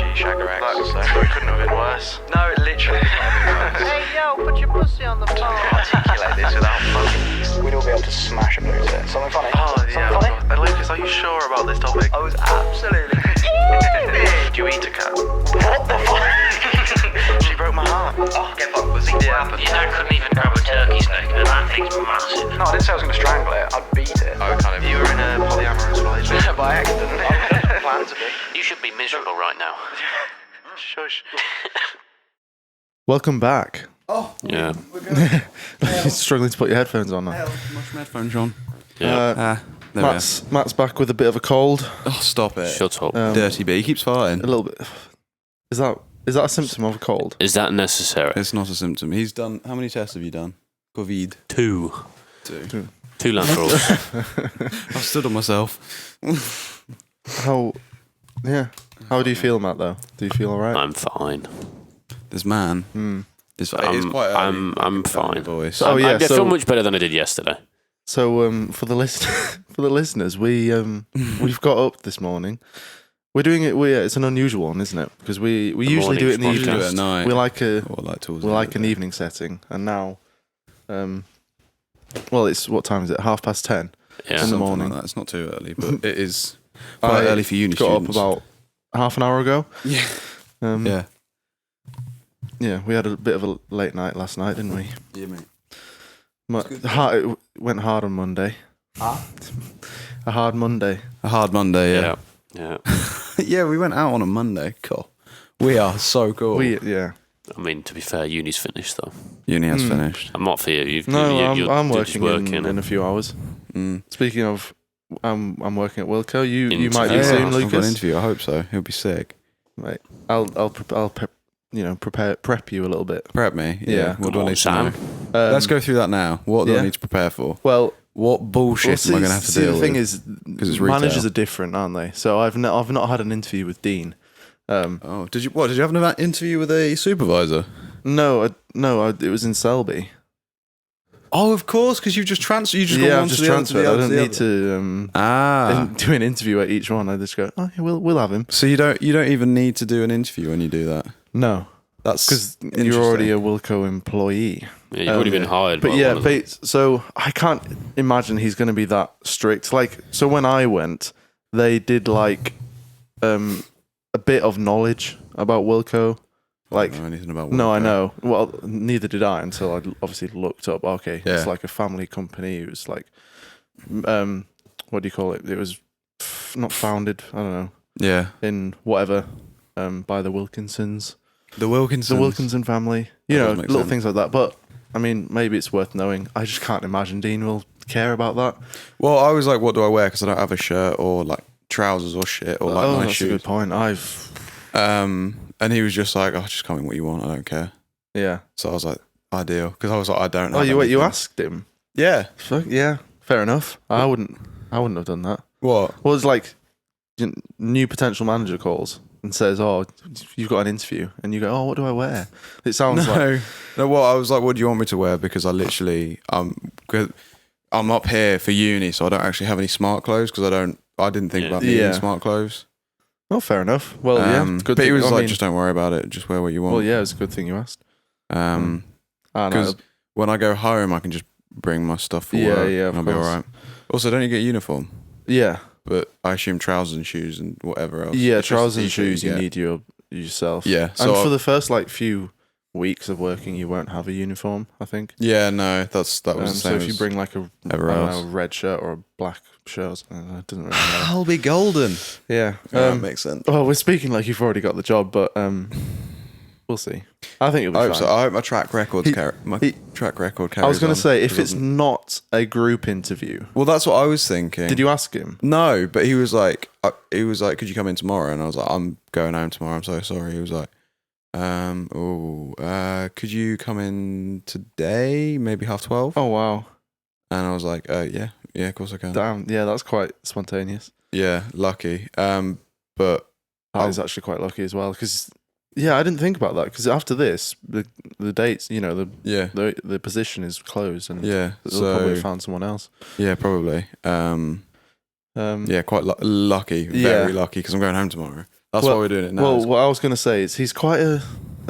she shagger X, so it couldn't have been worse. No, it literally couldn't have been worse. Hey, yo, put your pussy on the phone. Articulate this without fucking... We'd all be able to smash a blue set. Something funny? Oh, yeah. Something funny? Lucas, are you sure about this topic? I was absolutely... Do you eat a cat? What the fuck? She broke my heart. Oh, get fucked, pussy. Yeah. What happened? You know, couldn't even grab a turkey's neck, and that thing's massive. No, I didn't say I was going to strangle it. I'd beat it. Oh, kind of. You were in a polyamorous relationship. By accident. I didn't plan to be. You should be miserable right now. Shush. Welcome back. Oh, Yeah. we're going. You're struggling to put your headphones on now. Hell, much headphones on. Yeah. There Matt's back with a bit of a cold. we are. Oh, stop it. Shut up. Dirty bee. He keeps A farting. little bit. Is that a symptom of a cold? Is that necessary? It's not a symptom. He's done. How many tests have you done? COVID. Two Two. laterals. I've stood on myself. How do you feel, Matt? Though, do you feel alright? I'm fine. This man. It's quite early. I'm fine. Voice. Oh, yeah, I so- feel much better than I did yesterday. So for the listeners, we've got up this morning. We're doing it. It's an unusual one, isn't it? Because we usually do it in the morning's evening. podcast. At night. We like an an evening setting, and now, well, it's what time is it? 10:30 Yeah. in the morning. Like that. It's not too early, but it is quite early for uni got students. up about half an hour ago. Yeah. Yeah. Yeah. We had a bit of a late night last night, didn't we? Yeah, mate. It went hard on Monday. A hard Monday. A hard Monday. Yeah. Yeah. Yeah, we went out on a Monday. Cool. We are so cool. Yeah. I mean, to be fair, uni's finished though. Uni has finished. I'm not for you. No, you're I'm just working in a few hours. Mm. Speaking of, I'm working at Wilco. You Interview. might be Yeah, soon, I've got an Lucas. interview. I hope so. He'll be sick. Right. I'll prep you a little bit. Prep me. Yeah. What do I Come on, need to know? Sam. Let's go through that now. What do yeah. I need to prepare for? Well, What bullshit am I going to have to deal the thing with? is, 'Cause it's retail. managers are different, aren't they? So I've not had an interview with Dean. Oh, did you have an interview with a supervisor? No, it was in Selby. Oh, of course, because you just transferred. You just Yeah, got I've one just to the other, to transferred. the I other, don't to the need other. to do an interview at each one. I just go, oh, yeah, we'll have him. So you don't even need to do an interview when you do that. No, That's because you're already a Wilco employee. Yeah, you've already been hired. But by yeah, one of them. so I can't imagine he's going to be that strict. Like, so when I went, they did like a bit of knowledge about Wilco. Like, I don't know anything about. no, I Wilco. know. Well, neither did I until I obviously looked up. Okay, Yeah. it's like a family company. It was like, what do you call it? It was not founded. I don't know. Yeah, In whatever, by the Wilkinsons. the Wilkinsons. The Wilkinson family. You That know, does make little sense. things like that. But I mean, maybe it's worth knowing. I just can't imagine Dean will care about that. Well, I was like, what do I wear? Because I don't have a shirt or like trousers or shit or like nice that's a shoes. good point. And he was just like, oh, just come in what you want. I don't care. Yeah. So I was like, ideal. Because I was like, I don't know. Oh, you asked him? Yeah. Fuck, yeah. Fair enough. I wouldn't have done that. What? Well, it's like new potential manager calls and says, "Oh, you've got an interview," and you go, "Oh, what do I wear?" It sounds like No. Well, I was like, what do you want me to wear? Because I literally, I'm up here for uni, so I don't actually have any smart clothes because I didn't think about needing Yeah. smart clothes. oh, fair enough. Well, yeah, it's good. But he thing- was I like, mean, just don't worry about it. Just wear what you want. well, yeah, it's a good thing you asked. I know. Because when I go home, I can just bring my stuff for Yeah, work. yeah, of and I'll be course. all right. Also, don't you get a uniform? Yeah, But I assume trousers and shoes and whatever else. yeah, It's just a trousers and t-shirt shoes. You get. need yourself. Yeah. And So for the first few weeks of working, you won't have a uniform. I think. yeah, no, that was the So same. if you bring like a everywhere I don't else. know, red shirt or a black shirt, it doesn't really matter. I'll be golden. Yeah. That makes sense. Well, we're speaking like you've already got the job, but we'll see. I think you'll be I hope fine. so. I hope my track record He- carries. I was going on, to say, if 'cause it's not a group interview, well, that's what I was thinking. did you ask him? No, but he was like, could you come in tomorrow? And I was like, I'm going home tomorrow. I'm so sorry. He was like, could you come in today? Maybe 12:30. Oh wow, And I was like, yeah, of course I can. damn, yeah, that's quite spontaneous. Yeah, lucky. But That is actually quite lucky as well, because yeah, I didn't think about that, because after this, the dates, yeah, the position is closed, and yeah. they'll probably So found someone else. yeah, probably. Yeah, quite lucky, Yeah. very lucky, because I'm going home tomorrow. That's why we're doing it now. Well, what I was going to say is he's quite a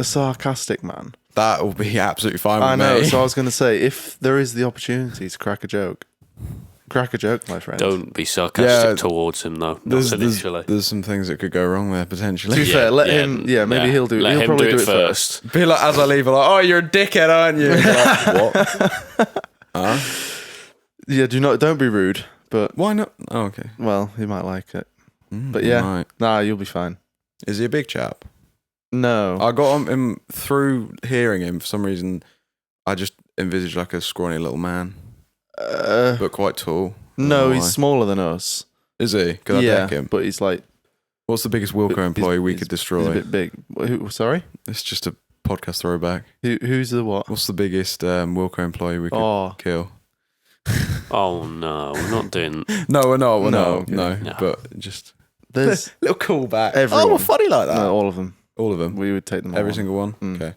sarcastic man. That will be absolutely fine with I know. me. So I was going to say, if there is the opportunity to crack a joke, my friend. Don't be sarcastic towards him, though. Not initially. There's some things that could go wrong there potentially. To be fair, let him. Yeah, maybe he'll do. Let He'll him probably do do it it first. Be like, as I leave, I'm like, oh, you're a dickhead, aren't you? Like, what? Yeah, don't be rude. But Why not? Oh, okay. well, he might like it. But he yeah, might. nah, you'll be fine. Is he a big chap? No, I got him through hearing him. For some reason, I just envisaged like a scrawny little man, but quite tall. I don't no, know he's why. smaller than us. Is he? Could I Yeah, deck him? but he's like What's the biggest Wilco employee we could destroy? He's a bit big. Sorry, It's just a podcast throwback. who's the what? What's the biggest Wilco employee we could kill? Oh no, we're not doing. No, we're not. No, No, okay. but just There's little callback. Everyone. Oh, we're funny like that. all of them. All of them. We would take them. Every all. single one. Mm. Okay.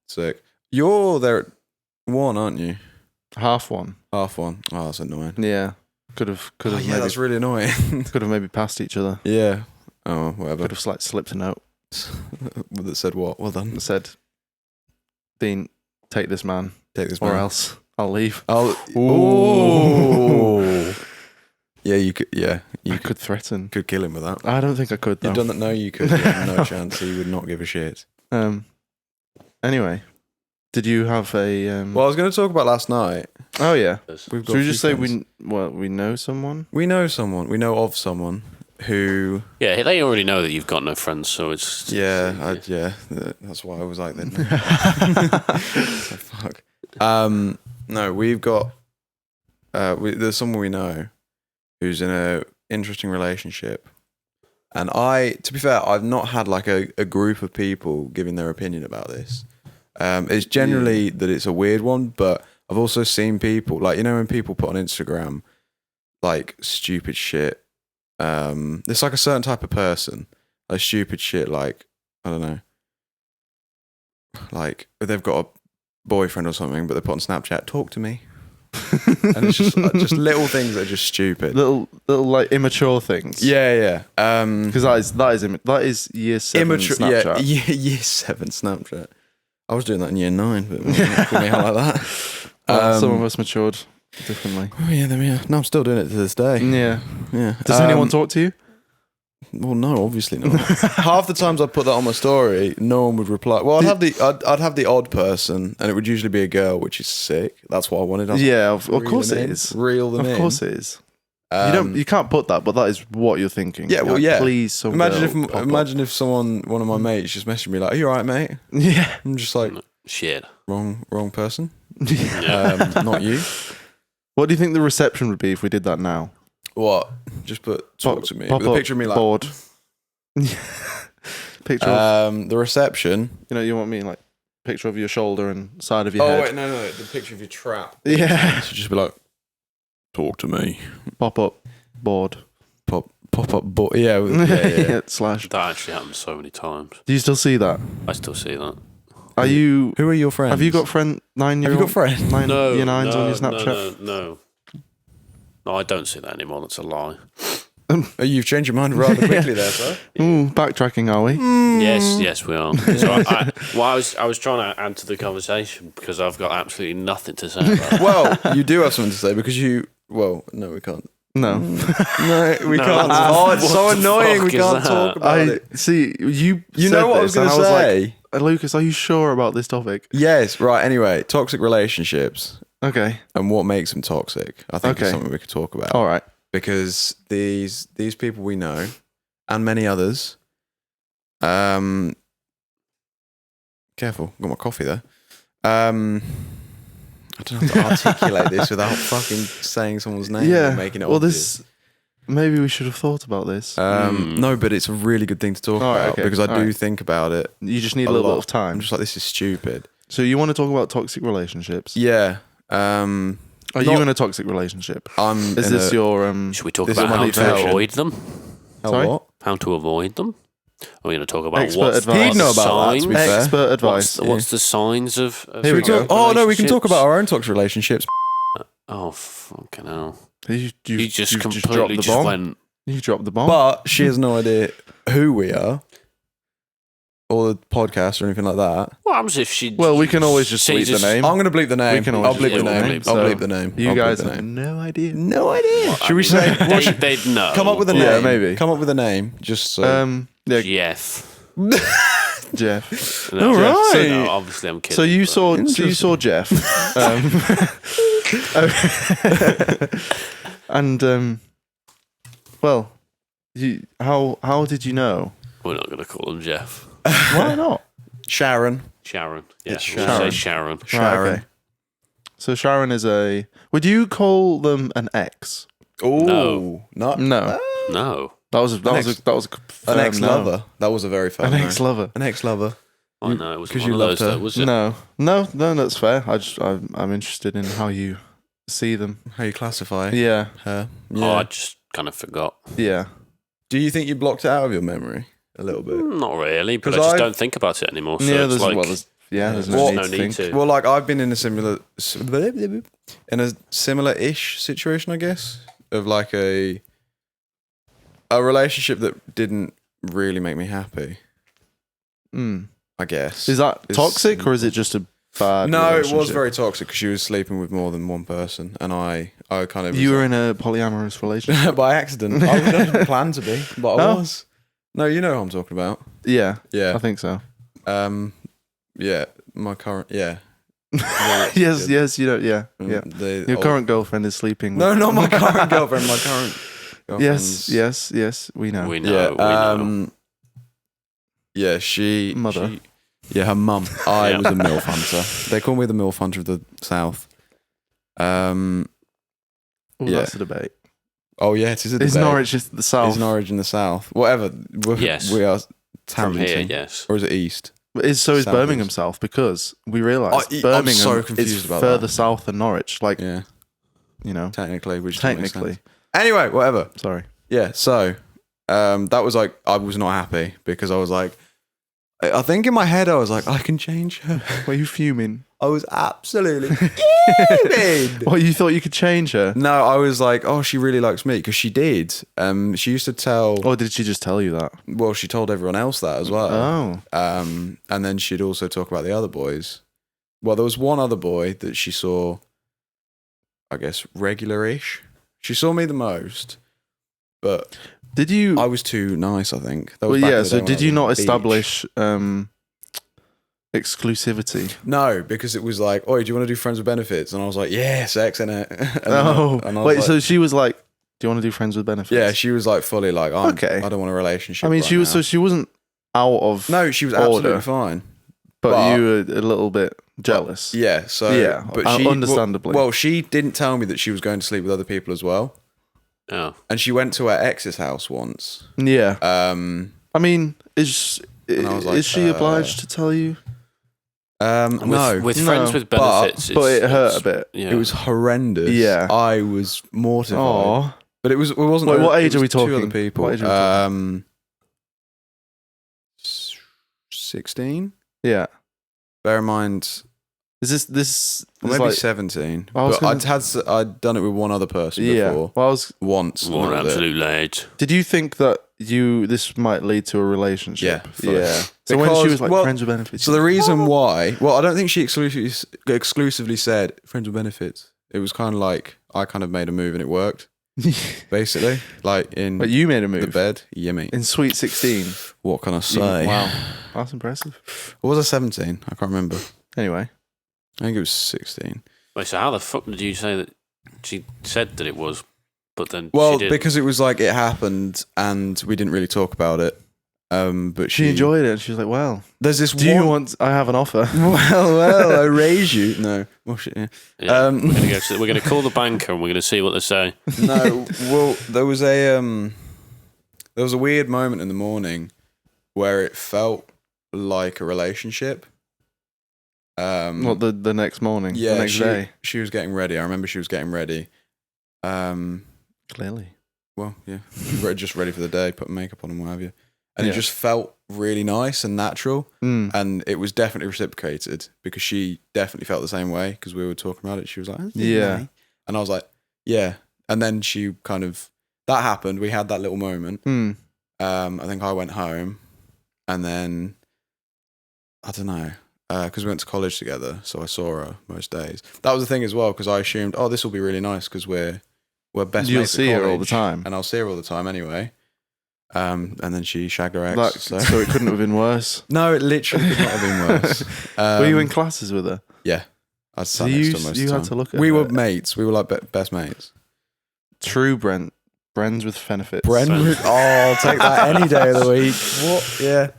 Sick. You're there at 1, aren't you? Half one. Half 1. Oh, that's annoying. Yeah, could have Yeah, maybe that's really annoying. could have maybe passed each other. Yeah. Oh, whatever. Could have like slipped a note That said what? Well done. that said, "Dean, take this man, Take this or man. else I'll leave." I'll. Ooh. Yeah, you could. Yeah, you I could threaten. could kill him with that. I don't think I could though. You've done that. No, you could. Yeah, no chance. He would not give a shit. Anyway, did you have a? Well, I was going to talk about last night. Oh yeah. We've got. Should we a just few say friends. we know someone? We know someone. We know of someone who. Yeah, they already know that you've got no friends, so it's. Yeah, that's why I was like that. So, fuck. No, we've got. There's someone we know who's in a interesting relationship, and to be fair, I've not had like a group of people giving their opinion about this. It's generally that it's a weird one, but I've also seen people like when people put on Instagram like stupid shit. It's like a certain type of person, like stupid shit, like I don't know, like they've got a boyfriend or something, but they put on Snapchat, talk to me, and it's just little things that are just stupid, little like immature things. yeah. Because that is year 7 Immature, Snapchat. yeah, year 7 Snapchat. I was doing that in year 9, but we don't call me out like that. Some of us matured differently. Oh yeah, there we are. No, I'm still doing it to this day. Yeah. Yeah. Does anyone talk to you? Well, no, obviously not. Half the times I put that on my story, no one would reply. Well, I'd have the odd person, and it would usually be a girl, which is sick. That's what I wanted. Yeah, of course it is. Reel them in. Of course it is. You can't put that, but that is what you're thinking. Yeah, well, Like, yeah. Please, some Imagine girl if one of my mates just messaged me like, "Are you alright, mate?" Yeah. I'm just like, Shit. wrong person. Not you. What do you think the reception would be if we did that now? What? Just talk to me Pop with a up, picture of me like bored. Picture of the reception. you want me like picture of your shoulder and side of your Oh head. wait, no, the picture of your trap. Yeah. So just be like, talk to me. Pop up, bored. Pop up, yeah. Slash. That actually happens so many times. Do you still see that? I still see that. Are you? Who are your friends? Have you got 9-year-old? Have you got friends? Year 9s No, on your Snapchat? No, I don't see that anymore. That's a lie. Oh, you've changed your mind rather quickly there, sir. Ooh, backtracking, are we? Yes, we are. So I was trying to add to the conversation because I've got absolutely nothing to say about it. Well, you do have something to say because no, we can't. No. No, we No. can't. Oh, it's so What the annoying. We fuck is can't that? talk about I it. see. You said know what I this was going and to say? Like, Lucas, are you sure about this topic? Yes, right. Anyway, toxic relationships Okay. and what makes them toxic. I think is Okay. something we could talk about. All right. Because these people we know and many others, careful, got my coffee there. I don't have to articulate this without fucking saying someone's name Yeah. and making it Well, obvious. maybe we should have thought about this. No, but it's a really good thing to talk All right, about okay, because I all do right. think about it. You just need a a little lot. bit of time. I'm just like, this is stupid. So you want to talk about toxic relationships? Yeah. Are you in a toxic relationship? I'm. Is this your Should we talk This about is how my to version. avoid them? Sorry? What? How to avoid them? Are we going to talk about Expert what's advice. what's He'd know the about that, to be signs? fair. expert advice? What's the signs of Here we go. Oh no, we can talk relationships? about our own toxic relationships. Oh, fucking hell. You You just you've completely dropped the just bomb. went... You dropped the bomb. But she has no idea who we are or the podcast or anything like that. What happens if she? Well, we can always just bleep the name. I'm going to bleep the name. We can I'll always bleep just the bleep the name. name, I'll so bleep the name. You I'll guys bleep the have name. no idea. No idea. Should we mean, say? they'd know. Come up with a Yeah, name. maybe. Come up with a name. Just so. Yeah, Jeff. Jeff. No, All Jeff. right. No, obviously, I'm kidding. So you but- saw Jeff, and well, how did you know? We're not going to call him Jeff. Why not? Sharon. Sharon. Yeah, It's we'll Sharon. say Sharon. Sharon. Right, okay. So Sharon is a. Would you call them an ex? Oh No. not No, No. that was a ex- firm an ex-lover. no. That was a very fun. An ex-lover. An ex-lover. Oh, no, it was 'cause one you of loved those, her. though, was it? No, that's fair. I'm interested in how you see them. How you classify Yeah, her? Oh, I just kind of forgot. yeah. Do you think you blocked it out of your memory a little bit? Not really, but 'Cause I just I've- don't think about it anymore. So Yeah, it's there's like, there's Well, no no need to need think. to. Well, like I've been in a similar-ish situation, I guess, of like a relationship that didn't really make me happy. Mm. I guess. Is that It's toxic or is it just a bad? No, it was relationship? very toxic because she was sleeping with more than one person, and I kind of You were in a polyamorous relationship. by accident. I didn't plan to be, but I Oh. was. No, you know who I'm talking about. Yeah, Yeah. I think so. Yeah. My current. Yeah. Yes, you don't. Yeah, yeah. Your current girlfriend is sleeping. No, with- not my current girlfriend. My current. Yes, girlfriend's- yes. We know. we know. Yeah. we know. Yeah. She. Mother. Yeah, her mum. I Yeah. was a MILF hunter. They call me the MILF hunter of the South. Oh, yeah. that's a debate. Oh yeah, it is a debate. Is Norwich just the south? Is Norwich in the south? Whatever. Yes. We are From here, Tamington. yes. Or is it east? Is South Birmingham east. south because we realise I'm Birmingham so confused is about further that. south than Norwich. Like Yeah. you know, Technically, which doesn't make technically. sense. Anyway, whatever. Sorry. Yeah. So, that was like I was not happy because I was like, I think in my head I was like, I can change her. Were you fuming? I was absolutely fuming. Oh, you thought you could change her? No, I was like, oh, she really likes me because she did. She used to tell. Or did she just tell you that? Well, she told everyone else that as well. Oh. And then she'd also talk about the other boys. Well, there was one other boy that she saw, I guess, regular-ish. She saw me the most, but Did you? I was too nice, I think. That Well, was back in yeah. the So day when I did was you on not the beach. establish exclusivity? No, because it was like, oh, do you want to do friends with benefits? And I was like, yeah, sex, innit? And Oh, and I was wait. like, So she was like, "Do you want to do friends with benefits?" yeah, she was like fully like, Okay. I don't want a relationship. I mean, right she was now. so she wasn't out of No, she was order. absolutely fine. but you were a little bit jealous. Yeah, so Yeah, but she understandably. Well, she didn't tell me that she was going to sleep with other people as well, Oh. and she went to her ex's house once. Yeah. Um, I mean, is And I was like, is she obliged to tell you? no, With No, friends with benefits, but it hurt it's- a bit. Yeah. it was horrendous. Yeah. I was mortified. Oh, But it wasn't. Wait, what it age are was we two talking? other people. What age are we talking? 16. yeah. Bear in mind, Is this? or is maybe like, 17. I was But I'd done it with one other person yeah. before. Well, I was. Once. and More that was it. absolute lage. Did you think that this might lead to a relationship? Yeah, fully. Yeah. So when she Because- was like well, friends with benefits. So the reason why, well, I don't think she exclusively said friends with benefits. It was kind of like I kind of made a move and it worked. Basically, like in but you made a the move bed. Yeah, mate. in Sweet 16. What can I say? Wow, that's impressive. Or was I 17? I can't remember. Anyway, I think it was 16. Wait, so how the fuck did you say that she said that it was, but then Well, she didn't? because it was like it happened and we didn't really talk about it. But she enjoyed it. And she was like, "Well, There's this do you want? I have an offer." well, I raise you. No. Well, shit, yeah. Yeah, um, we're gonna call the banker and we're gonna see what they say. No. Well, there was a weird moment in the morning where it felt like a relationship. What the next morning? Yeah, the next day. she was getting ready. I remember she was getting ready. Clearly. Well, yeah, just ready for the day, put makeup on and what have you. And Yeah. it just felt really nice and natural. Mm. And it was definitely reciprocated because she definitely felt the same way because we were talking about it. She was like, "Oh, Yeah. and I was like, yeah. And then she kind of, that happened. We had that little moment. Mm. I think I went home, and then I don't know, because we went to college together, so I saw her most days. That was the thing as well, because I assumed, oh, this will be really nice because we're best You'll mates at see her all the college, time. and I'll see her all the time anyway. And then she shagged her ex. Like, so it couldn't have been worse. No, it literally could not have been worse. Were you in classes with her? Yeah, I So sat next you to her most you of the had time. to look at We her. were mates. We were like best mates. True Friends with benefits. Brentwood. Oh, I'll take that any day of the week. What? Yeah.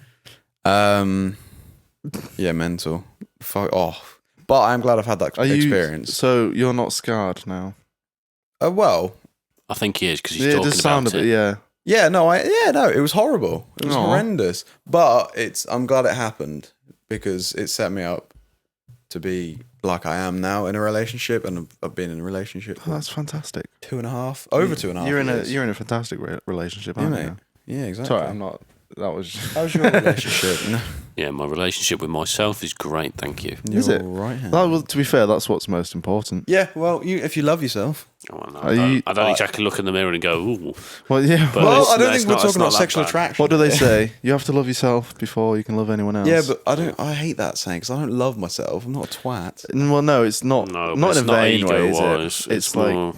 Yeah, mental. Fuck off. But I'm glad I've had that Are you, experience. so you're not scarred now? Well, I think he is because he's Yeah, it talking does sound a about bit. it. Yeah. yeah, no, it was horrible. It was Aw. horrendous. But I'm glad it happened because it set me up to be like I am now in a relationship, and I've been in a relationship Oh, that's fantastic. over 2.5 You're in years. a fantastic relationship, Yeah, aren't mate. you? Yeah, exactly. Sorry, I'm not. That was. How's your relationship? Yeah, my relationship with myself is great, thank you. Is it? Right. That was, to be fair, that's what's most important. Yeah, well, if you love yourself. Oh, no, Are you- I don't exactly look in the mirror and go, ooh. Well, yeah. But Well, it's- I don't it's think we're not- it's talking not about that sexual bad. attraction. What do they say? You have to love yourself before you can love anyone else. Yeah, but I hate that saying because I don't love myself. I'm not a twat. Well, no, it's not. No, but not it's in a not vain way, is ego-wise, it? It's like more-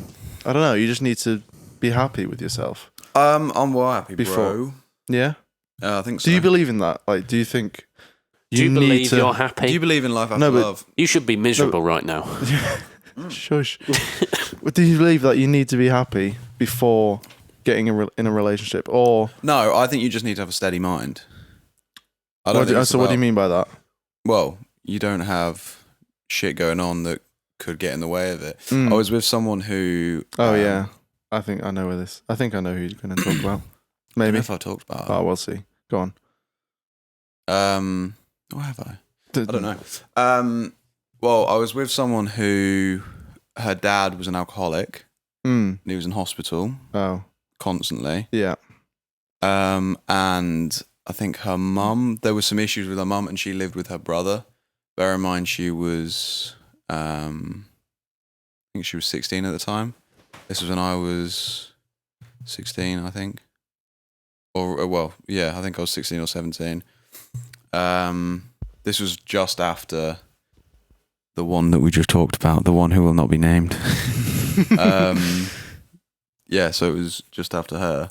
I don't know. You just need to be happy with yourself. I'm well happy, Before. bro. Yeah. I think so. Do you believe in that? Like, do you think Do you need believe to? you're happy? Do you believe in life after No, but- love? You should be miserable right now. Shush. Do you believe that you need to be happy before getting in a relationship, or No, I think you just need to have a steady mind. I don't think it's so? What do you about- mean by that? Well, you don't have shit going on that could get in the way of it. Mm. I was with someone who. Oh yeah, I think I know where this. I think I know who you're going to talk about. I don't Maybe. know if I talked about. Oh, we'll see. Go on. Or have I? I don't know. Well, I was with someone who her dad was an alcoholic Mm. and he was in hospital Oh constantly. yeah. And I think her mum, there were some issues with her mum, and she lived with her brother. Bear in mind, she was, I think she was 16 at the time. This was when I was 16, I think. Or, well, yeah, I think I was 16 or 17. This was just after the one that we just talked about, the one who will not be named. Yeah, so it was just after her.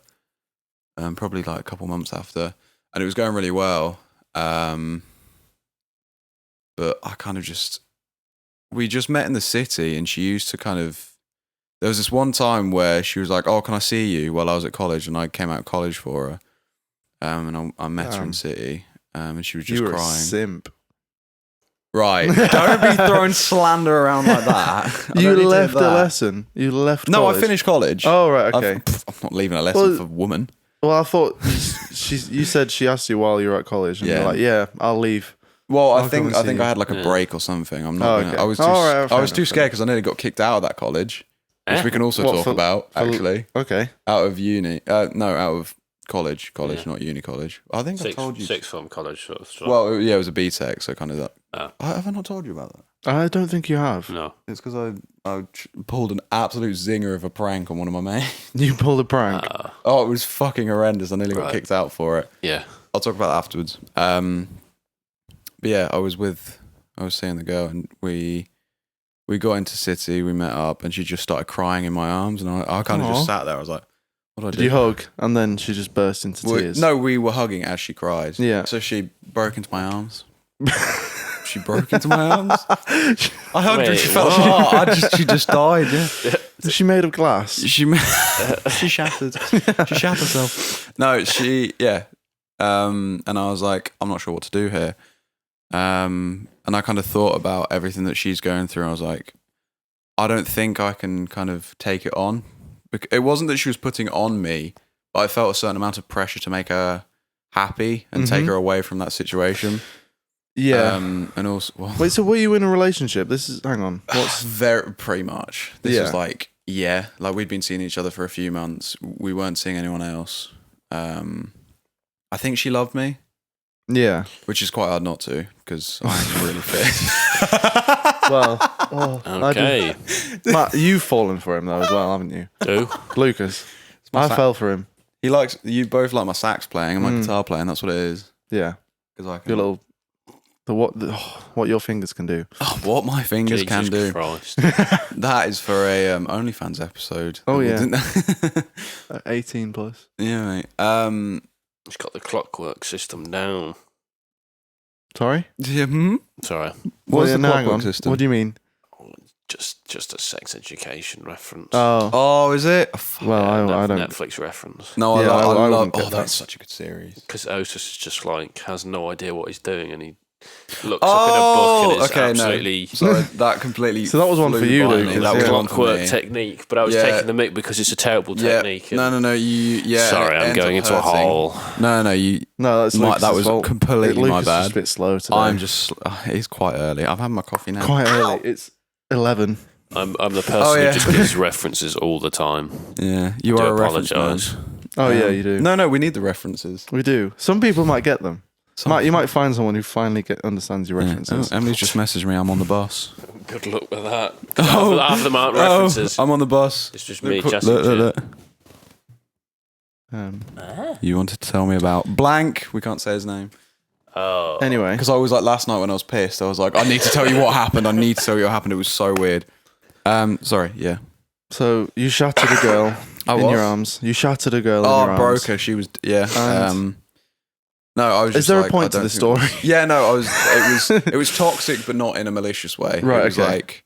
Probably like a couple months after. And it was going really well. But I kind of we just met in the city, and she used to there was this one time where she was like, oh, can I see you while I was at college? And I came out of college for her. And I met her in the city. And she was just You were a crying. simp. Right. Don't be throwing slander around like that. I You don't need to left do a that. lesson. You left. No, college. I finished college. Oh right, okay. I'm not leaving a lesson Well- for a woman. Well, I thought you said she asked you while you were at college, and Yeah. you're like, "Yeah, I'll leave." Well, I'll I come think and I see think you. I had like a Yeah. break or something. I'm Oh, not. okay. Gonna, I was too. All right, I fair was too enough, scared because I nearly got kicked out of that college, which Eh? we can also What, talk for- about. Actually, Okay. out of uni. No, out of college. Yeah. Not uni college. I think I told you. Sixth form college sort of stuff. Well, yeah, it was a BTEC, so kind of that. Oh. Have I not told you about that? I don't think you have. no. It's because I pulled an absolute zinger of a prank on one of my mates. You pulled a prank. Oh, it was fucking horrendous. I nearly got Right. kicked out for it. Yeah. I'll talk about that afterwards. But yeah, I was seeing the girl, and we got into city, we met up, and she just started crying in my arms, and I kind of Aw. just sat there. I was like, what do I do? Did you hug? And then she just burst into tears. No, we were hugging as she cries. Yeah. So she broke into my arms. She broke into my arms. I hugged her, and she Wait, fell apart. She just died. Yeah. Is she made of glass? She shattered. She shat herself. No, yeah. And I was like, I'm not sure what to do here. And I kind of thought about everything that she's going through. And I was like, I don't think I can kind of take it on. It wasn't that she was putting it on me, but I felt a certain amount of pressure to make her happy and take her away from that situation. Yeah. And also, well, Wait, so were you in a relationship? Hang on. What's very pretty much. This Yeah. was like, yeah, like we'd been seeing each other for a few months. We weren't seeing anyone else. I think she loved me, yeah. which is quite hard not to because I'm really fit. Well, Okay. Matt, you've fallen for him though as well, haven't you, Who? Lucas? I fell for him. He likes you both like my sax playing and my guitar playing. That's what it is. Yeah. Because I can. Your little what your fingers can do. Oh, what my fingers can do. Christ. That is for a OnlyFans episode. Oh, that we yeah. didn't- 18 plus. yeah, mate. It's got the clockwork system down. Sorry? Yeah, Sorry. What's yeah, the no, hang clockwork on. system? What do you mean? Just a sex education reference. Oh, is it? Oh, fuck. well, I don't. Netflix reference. No, Yeah, I I love. wouldn't get Oh, that. that's such a good series. Because Otis is just like has no idea what he's doing, and he looks up in a book and is absolutely Sorry, that completely. So that was one flew for you, by Luke, me. was That was it? one for clockwork me. technique. But I was Yeah. taking the mic because it's a terrible technique. and- No. Yeah. Sorry, it I'm ends going up into a hurting. hole. No. You. No, that's My- Lucas's that was fault. completely my Lucas is bad. just a bit slow today. I'm just. It's quite early. I've had my coffee now. quite early. It's 11. I'm the person yeah. who just gives references all the time. Yeah, you I are do a reference man. apologise. Oh, yeah, you do. No, we need the references. We do. Some people might get them. Some- You might find someone who finally understands your Yeah. references. Oh, Emily's just messaged me. I'm on the bus. Good luck with that. Half of them aren't references. I'm on the bus. It's just me, Look, Jesse. look. Um, You wanted to tell me about blank. We can't say his name. Oh, anyway, Because I was like, last night when I was pissed, I was like, I need to tell you what happened. I need to tell you what happened. It was so weird. Sorry, yeah. so you shattered a girl I in what? your arms. You shattered a girl in Oh, your I broke arms. her. She was, yeah. And- No, I was Is just there a like, point I to don't the think- story? Yeah, no, it was toxic, but not in a malicious way. Right, It was okay. like,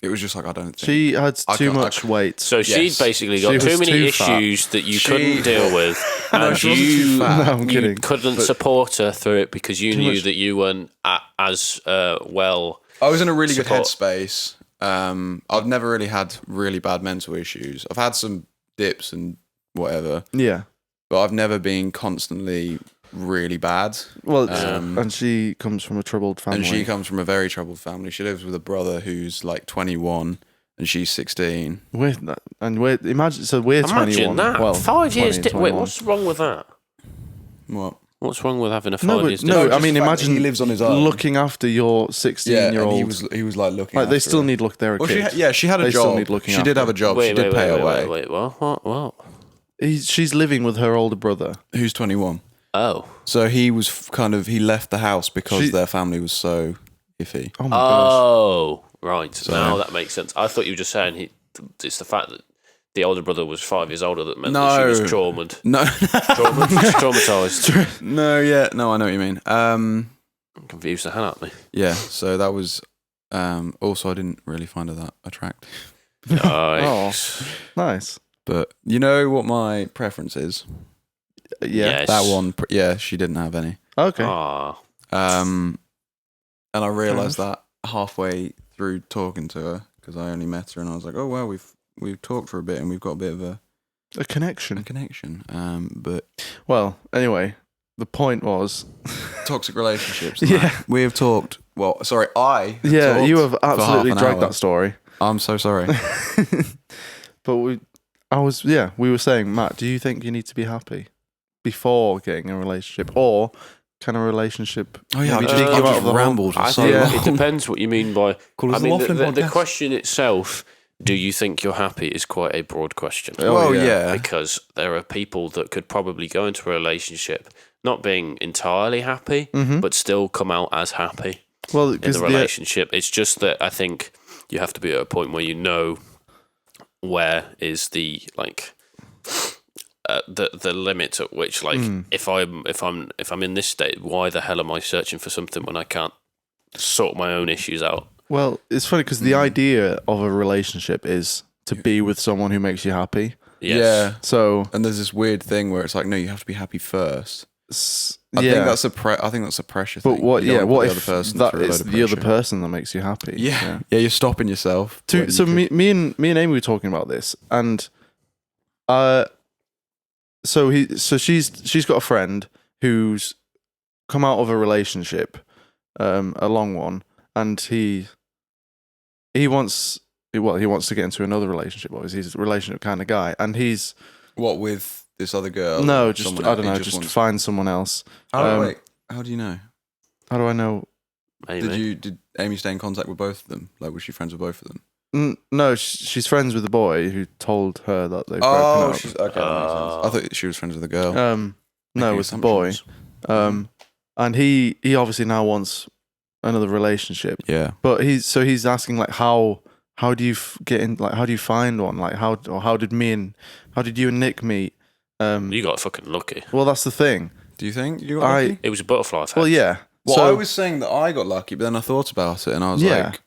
it was just like, I don't think. She had I too can't- I much can't- weight. so she'd Yes. basically She got was too many too fat. issues that you She- couldn't deal with, No, and she wasn't too you fat. No, I'm you kidding. couldn't But- support her through it because you Too knew much- that you weren't as well. I was in a really good Support. headspace. I've never really had really bad mental issues. I've had some dips and whatever, Yeah. but I've never been constantly really bad. Well, Um, and she comes from a troubled family. And she comes from a very troubled family. She lives with a brother who's like 21 and she's 16. Imagine. So we're Imagine 21. that. Well, 5 years. 20 and Wait, 21. what's wrong with that? What? What's wrong with having a 5 No, years? but, no. difference? I just mean, the fact that imagine he lives on his own. looking after your 16-year-old. and he was like looking. Like they after still her. need look. They're a Well, kid. she had a They job. still need looking She did after. have a job. Wait, she did pay her way. wait. What? She's living with her older brother. Who's 21? Oh. So he was he left the house because She- their family was so iffy. Oh my gosh. Oh, right. Now that makes sense. I thought you were just saying it's the fact that the older brother was 5 years older that meant that she was No. traumatized. No, Traumatized. no, yeah, no, I know what you mean. Confused the hell out of me. Yeah, so that was. Also, I didn't really find her that attractive. Nice. Nice. But you know what my preference is? Yeah. Yes. That one, yeah, she didn't have any. Okay. Ah. And I realised that halfway through talking to her because I only met her and I was like, oh well, we've talked for a bit and we've got a bit of a A connection. connection. But Well, anyway, the point was. toxic relationships. Yeah. Matt, we have talked. Well, sorry, I. Yeah, talked you have for half absolutely an dragged hour. that story. I'm so sorry. But we were saying, Matt, do you think you need to be happy before getting a relationship, or can a relationship Oh yeah, maybe I've dig you out of the hole? rambled for I so think Yeah. long. it depends what you mean by. Call us I the mean, Laughlin the Podcast. question itself, do you think you're happy, is quite a broad question. Oh, Well, yeah. yeah. Because there are people that could probably go into a relationship not being entirely happy, but still come out as happy Well, in because the relationship. It's just that I think you have to be at a point where you know where is the the limit at which if I'm in this state, why the hell am I searching for something when I can't sort my own issues out? well, it's funny because the idea of a relationship is to be with someone who makes you happy. Yes. Yeah. So And there's this weird thing where it's like, no, you have to be happy first. I yeah, think that's a pressure thing. but what? You don't Yeah, wanna what put if the other person that through a is load of the other pressure. person that makes you happy? Yeah. You're stopping yourself. when So you could- me and Amy were talking about this, and so she's got a friend who's come out of a relationship, a long one, and he wants to get into another relationship. Obviously, he's a relationship kind of guy, and he's What with this other girl? no, or just someone I else? don't He know, just wants- find someone else. Wait, how do you know? How do I know? Maybe. Did Amy stay in contact with both of them? Like, was she friends with both of them? No, she's friends with the boy who told her that they've broken up. She's okay. That makes sense. I thought she was friends with the girl. No, Making with the boy. assumptions. And he obviously now wants another relationship. Yeah. But he's asking like how do you get in, like how do you find one, like how did you and Nick meet? You got fucking lucky. Well, that's the thing. Do you think you got lucky? It was a butterfly effect. Well, yeah. Well, So- I was saying that I got lucky, but then I thought about it and I was Yeah. like,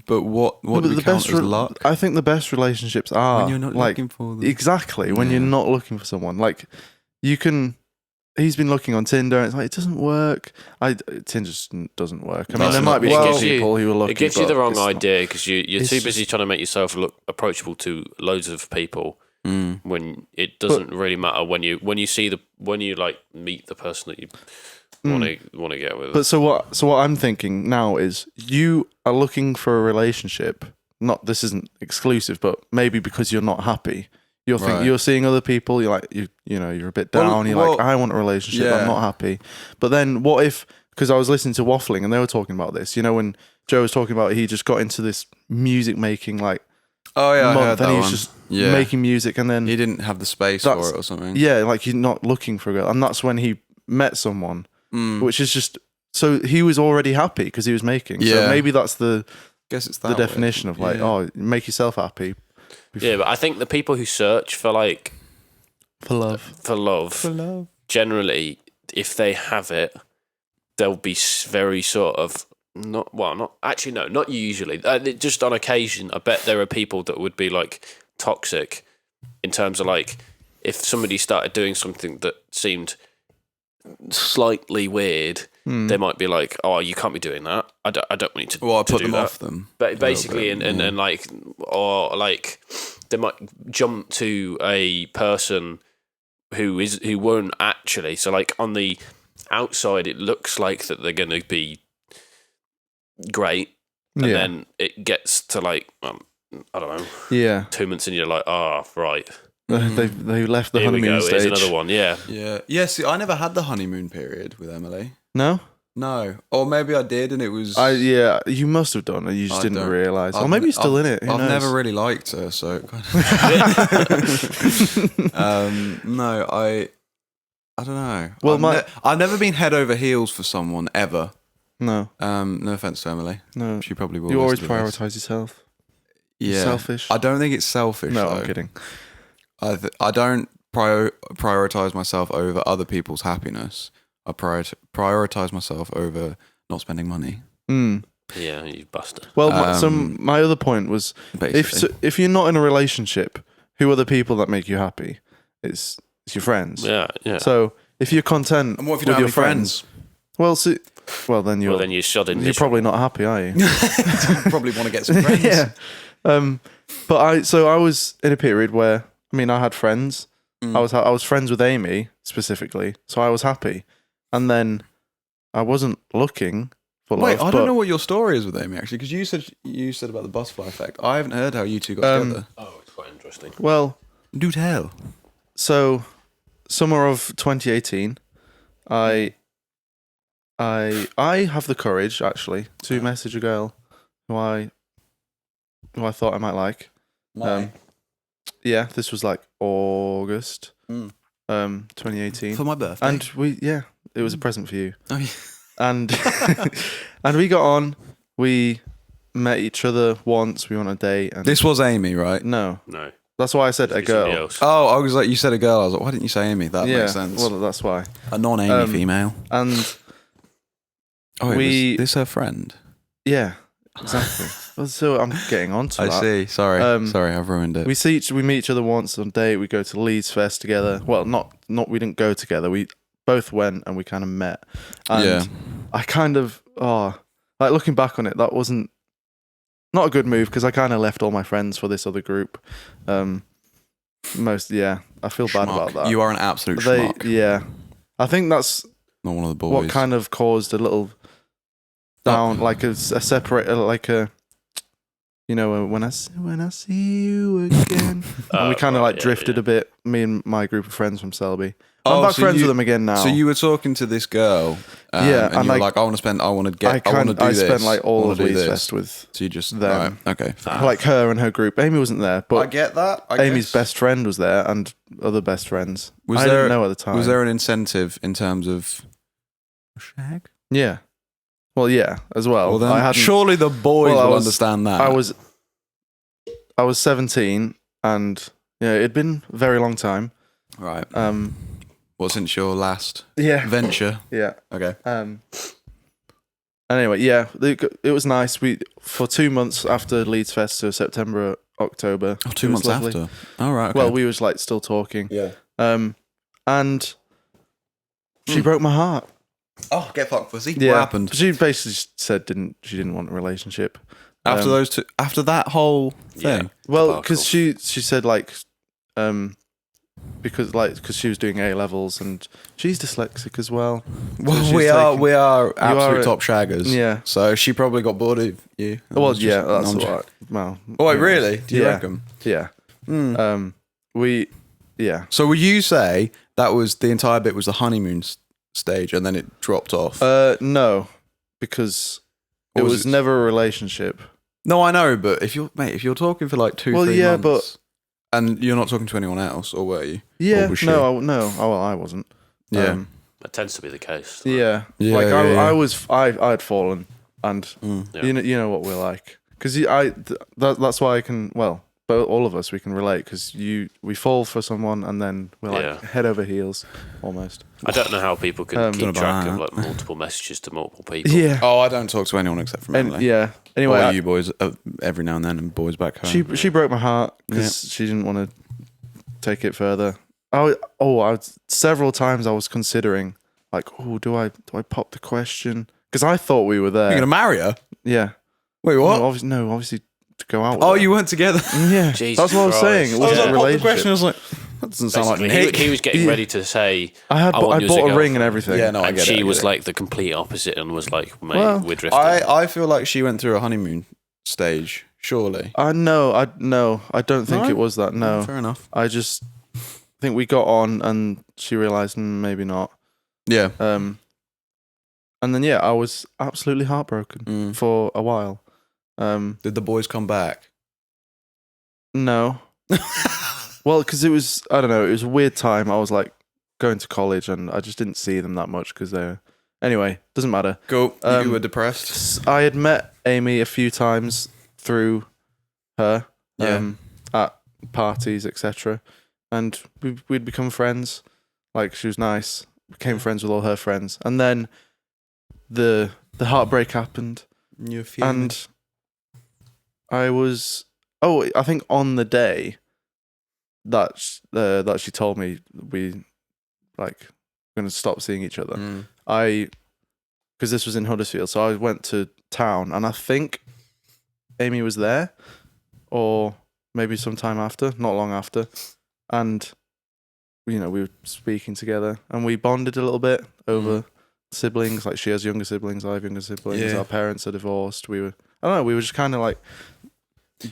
but what No, do but we count as luck? I think the best relationships are When you're not like, looking for them. exactly when you're Yeah. not looking for someone. Like you can. He's been looking on Tinder and it's like it doesn't work. Tinder just doesn't work. I mean, That's there not- might be Well, some it gives you- people who are looking. It gives you but the wrong it's not. idea because you're It's too just- busy trying to make yourself look approachable to loads of people Mm. when it doesn't really matter when you like meet the person that you want to get with. But so what I'm thinking now is you are looking for a relationship. Not this isn't exclusive, but maybe because you're not happy. Right. You're seeing other people. You're like you're a bit down. Well, like I want a relationship. yeah. I'm not happy. But then what if? Because I was listening to Waffling and they were talking about this. You know when Joe was talking about he just got into this music making like Oh yeah, I heard month that and he was one. just Yeah. making music and then He didn't have the space That's- for it or something. yeah, like he's not looking for a girl, and that's when he met someone, Mm. which is just so he was already happy because he was making. So Yeah. maybe that's the Guess it's that the way. definition of like, Yeah. oh, make yourself happy yeah, but I think the people who search for for love. for love generally, if they have it, they'll be very sort of not usually. Just on occasion, I bet there are people that would be like toxic in terms of like if somebody started doing something that seemed slightly weird, they might be like, "Oh, you can't be doing that. I don't want you to." Well, I to put do them that." off them. But basically, bit, and like, or like, they might jump to a person who won't actually. So, like on the outside, it looks like that they're going to be great, and Yeah. then it gets to like, I don't know, Yeah, 2 months, and you're like, oh, right, they left the here we honeymoon go. Here's stage. another one. Yeah, Yeah. Yeah, see, I never had the honeymoon period with Emily. No, No. Or maybe I did and it was... you must have done it. You just I didn't don't- realize, or I've maybe ne- you're still I've- in it. Who I've knows? never really liked her, so... it kind of- no, I don't know. Well, I've never been head over heels for someone, ever. No, No offense to Emily. no. She probably will. You always listen to this. prioritize yourself. Yeah. Selfish. I don't think it's selfish, No, though. I'm kidding. I don't prioritize myself over other people's happiness. I prioritize myself over not spending money. Mm. yeah, you bastard. Well, my other point was Basically. if you're not in a relationship, who are the people that make you happy? It's your friends. Yeah, yeah. So if you're content And what if you with don't your have any friends? then you're well, then you're sodding. you're probably not happy, are you? Probably want to get some friends. yeah. But I was in a period where I had friends. Mm. I was friends with Amy specifically, so I was happy. And then I wasn't looking for love. Wait, I but, don't know what your story is with Amy actually, because you said about the butterfly effect. I haven't heard how you two got together. Oh, it's quite interesting. Well, Do tell. so summer of 2018, I have the courage actually to message a girl who I thought I might like. Yeah, this was like August, Mm. 2018, For my birthday. and it was a present for you. Oh, yeah. And and we got on. We met each other once. We went on a date. And This was Amy, right? no, No, that's why I said a it's somebody girl. else. Oh, I was like, you said a girl. I was like, why didn't you say Amy? That makes sense. well, that's why. A non-Amy um, female. And Oh, we- was this her friend? yeah, exactly. Well, so I'm getting on to I that. see. Sorry, Um, sorry, I've ruined it. We meet each other once on a date. We go to Leeds Fest together. Well, not we didn't go together. We both went and we kind of met. And Yeah. I kind of like looking back on it, that wasn't not a good move because I kind of left all my friends for this other group. I feel bad about that. You are an absolute schmuck. Yeah, I think that's Not one of the boys. what kind of caused a little down, like a separate, like a. You know, when I see you again, and we kind of like drifted a bit. Me and my group of friends from Selby. I'm back friends with them again now. So you were talking to this girl, Yeah, and you were like, I want to do this. I spent like all I of wanna do Leeds this. Fest with So you just them. right, okay. like her and her group. Amy wasn't there, I but get that. Amy's best friend was there, and other best friends. Was I there, didn't know at the time. Was there an incentive in terms of shag? Yeah. Well, yeah, as well. Well, then, I hadn't. surely the boys Well, I will was- understand that. I was 17, and yeah, it'd been a very long time. right. Um. Well, since your last Yeah. venture, Yeah. okay. Anyway, yeah, it was nice. We for 2 months after Leeds Fest, so September, October. Oh, 2 it was months lovely. after. All right. Okay. Well, we was like still talking. yeah. And she broke my heart. Oh, get fucked, pussy. Yeah. What happened She basically said she didn't want a relationship. after Um, those two? After that whole thing. Well, Debacle. because she said like, because she was doing A levels and she's dyslexic as well. Well, she's we taking- are absolute are- top shaggers. Yeah. So she probably got bored of you. Well, It's yeah, just that's non- what. Well. Oh, wait, yeah. really? Do you Yeah. reckon? Yeah. Hmm. Yeah. So will you say that was the entire bit was the honeymoon stage and then it dropped off? No, because Or it was was it- never a relationship. No, I know, but if you're talking for like 2-3 Well, yeah, months, and you're not talking to anyone else, or were you? Yeah. Or was she? No. Oh, well, I wasn't. Yeah. That tends to be the case. Yeah. Yeah, Like yeah, yeah. I had fallen, and Yeah. you know what we're like. Because that's why I can. Well, but all of us we can relate. Because we fall for someone, and then we're like Yeah. head over heels, almost. I don't know how people can Don't keep know track about of that. like multiple messages to multiple people. Yeah. Oh, I don't talk to anyone except from And Emily. yeah. Anyway, Or you boys every now and then, and boys back home. she broke my heart because she didn't want to take it further. Several times I was considering like, do I pop the question? Because I thought we were there. You're gonna marry her? Yeah. Wait, what? No, obviously to go out. With Oh, her. you weren't together. Yeah. Jesus That's what I was Christ. saying. It I was wasn't like, a pop the question. I relationship. was like, that doesn't sound like Basically, Nick. he was getting Yeah. ready to say, I want you as bought a ring girlfriend. and everything. Yeah, no, I and get it. she I was get like the complete opposite and was like, mate, Well, we're drifting. I feel like she went through a honeymoon stage. Surely. I don't think No? it was that. No. Fair enough. I just think we got on and she realised maybe not. Yeah. And then I was absolutely heartbroken for a while. Did the boys come back? No. Well, because it was, I don't know, it was a weird time. I was like going to college and I just didn't see them that much because they were... Anyway, doesn't matter. Cool. You were depressed. I had met Amy a few times through her at parties, etc. And we'd become friends. Like, she was nice. Became friends with all her friends. And then the heartbreak happened. You're feeling And I was... Oh, I think on the day that she told me we like going to stop seeing each other, because this was in Huddersfield, so I went to town, and I think Amy was there, or maybe sometime after, not long after, and we were speaking together, and we bonded a little bit over siblings. Like, she has younger siblings, I have younger siblings. Yeah. Our parents are divorced. We were just kind of like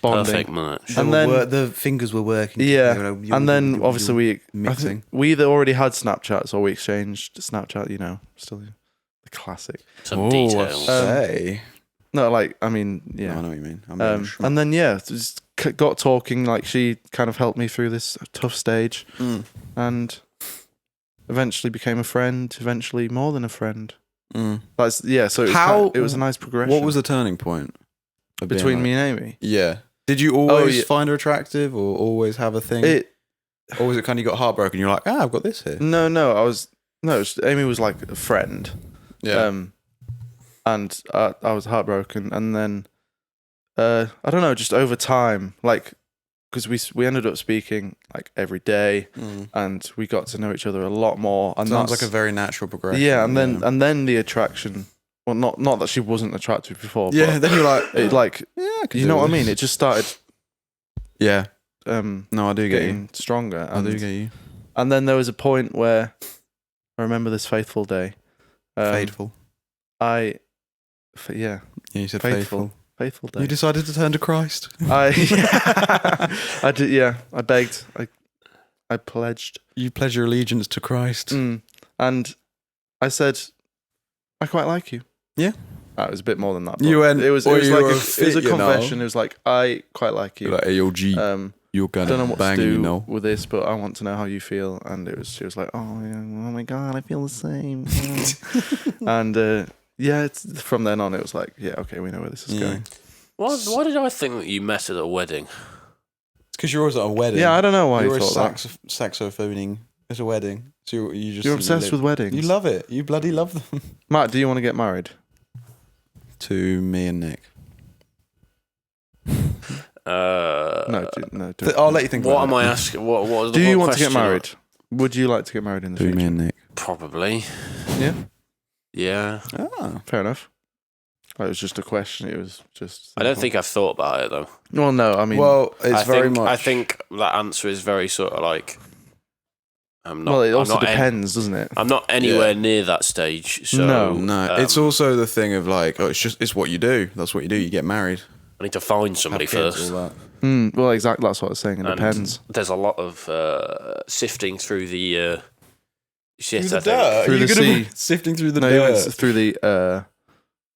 bonding. Perfect match. And then the fingers were working. and then obviously we mixing. we either already had Snapchats or we exchanged Snapchat. Still the classic. Some details. Say. No, like, I mean, yeah. I know what you mean. I'm And then just got talking. Like, she kind of helped me through this tough stage, and eventually became a friend. Eventually, more than a friend. That's So it was a nice progression. What was the turning point of being between like- me and Amy? Yeah. Did you always yeah. find her attractive, or always have a thing? Or was it kind of you got heartbroken? You're like, I've got this here. No. Amy was like a friend. Yeah. And I was heartbroken, and then I don't know, just over time, like, because we ended up speaking like every day, and we got to know each other a lot more. And Sounds that's like a very natural progression. yeah. And then the attraction. Well, not that she wasn't attractive before. Yeah. but Then you're like, it, like, yeah, I could you do know what I this. mean. It just started Yeah. No, I do get you. getting stronger. I And, do get you. and then there was a point where I remember this fateful day. Faithful. Yeah, Yeah, you said faithful. Faithful day. You decided to turn to Christ. I did. Yeah, I begged. I pledged. You pledge your allegiance to Christ. And I said, I quite like you. Yeah. That was a bit more than that. You went. It was or like you were it was fit, a you know. confession. It was like, I quite like you. You're like AOG. You're I gonna don't know what bang, to do you know. with this, but I want to know how you feel. And she was like, oh, yeah, oh my God, I feel the same. And it's, from then on, it was like, yeah, okay, we know where this is going. Why did I think that you met at a wedding? It's because you're always at a wedding. Yeah, I don't know why you're you thought that. saxophoning at a wedding. So you just You're obsessed with weddings. You love it. You bloody love them. Matt, do you want to get married? To me and Nick. No. I'll let you think. What about am it. I asking? What was Do the you what want to get question? married? Would you like to get married in the To me future? and Nick. Probably. Yeah. Yeah. Ah. Fair enough. It was just a question. It was just. I don't think I've thought about it though. Well, no. I mean, Well, it's I very think, much. I think that answer is very sort of like. I'm not. well, it I'm also not depends, doesn't it? I'm not anywhere near that stage. So No, it's also the thing of like, it's what you do. That's what you do. You get married. I need to find somebody have kids, first. all that. Well, exactly. That's what I was saying. It And depends. There's a lot of sifting through the shit. Through I the think. dirt. Through You're the gonna sea. be sifting through the No, you dirt. went through the.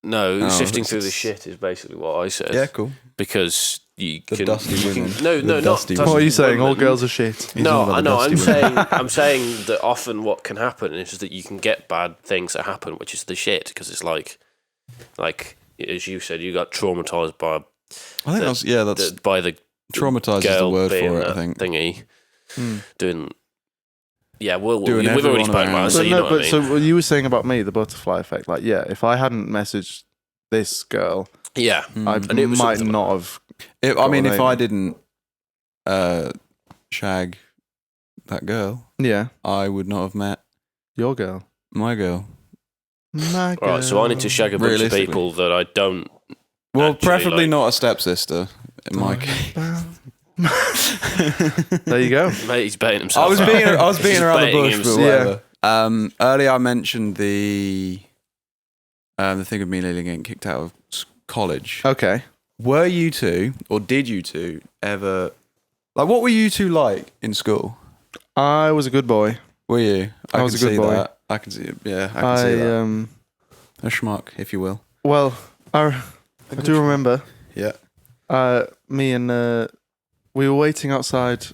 No, Oh, sifting it's- through the shit is basically what I said. Yeah, cool. Because you The can. dusty you can- women. no, The no, not. dusty dusty What are you saying? All women. girls are shit. No, about I the know. dusty women. I'm saying that often what can happen is that you can get bad things that happen, which is the shit, because it's like as you said, you got traumatized by I think that's by the traumatized is the girl word being for it. I a think. thingy doing. Yeah, Doing we've already everyone spoken about around. it, so But you no, know what I mean. so what you were saying about me, the butterfly effect. Like, yeah, if I hadn't messaged this girl, Yeah, I And it was might something not have. I mean, what if I I mean. didn't shag that girl, Yeah, I would not have met your girl. my girl. My girl. all right. So I need to shag a bunch of Realistically. people that I don't. Well, Actually, preferably like- not a stepsister. In my case, There you go. Mate, he's baiting himself. I was out. being He's around the baiting bush, but himself. whatever. Earlier I mentioned the thing of me nearly getting kicked out of college. Okay. Were you two, or did you two ever, like, what were you two like in school? I was a good boy. Were you? I was can a good see boy. That. I can see it. Yeah, I can see that. A schmuck, if you will. Well, I do remember. Yeah. Me and we were waiting outside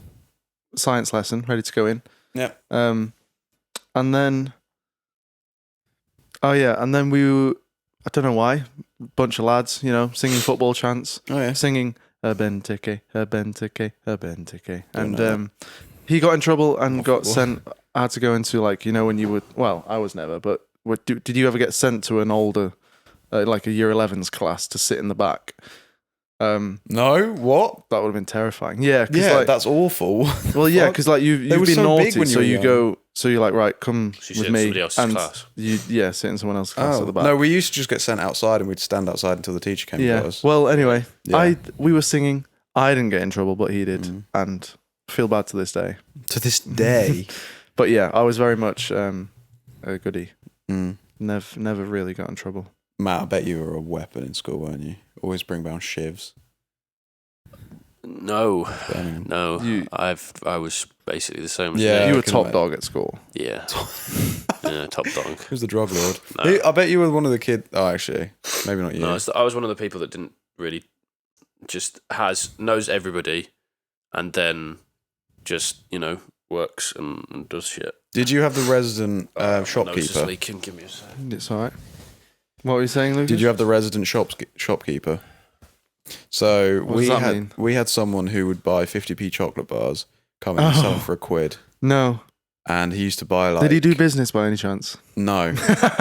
science lesson, ready to go in. Yeah. And then, and then I don't know why, bunch of lads, singing football chants, Oh yeah. singing Benteke, Benteke, Benteke, know and he got in trouble and Not got football. sent. I had to go into when you would. Well, I was never, but did you ever get sent to an older, like a year 11's class to sit in the back? No, what? That would have been terrifying. Yeah, Yeah, that's awful. well, yeah, fuck? because like you've were been so big naughty, when you so were you young. go, so you're like, right, come So you sit with in me, somebody else's and class. you sit in someone else's class at the back. No, we used to just get sent outside and we'd stand outside until the teacher came and got yeah. us. Well, anyway, Yeah. we were singing. I didn't get in trouble, but he did, Mm. and feel bad to this day. To this day. But yeah, I was very much a goodie. Mm. Never really got in trouble. Matt, I bet you were a weapon in school, weren't you? Always bring down shivs. No, Birmingham. no. You- I was basically the same as Yeah. you. You were can top imagine. dog at school. Yeah. Yeah, top dog. Who's the drug lord? No. I bet you were one of the kids. Oh, actually, maybe not you. No, I was one of the people that didn't really just knows everybody, and then just works and does shit. Did you have the resident Nose is shopkeeper? leaking. Give me a sec. It's all right. What were you saying, Lucas? Did you have the resident shopkeeper? So What does that mean? we had someone who would buy 50p chocolate bars, come in and sell them for £1, No. and he used to buy like. Did he do business by any chance? No,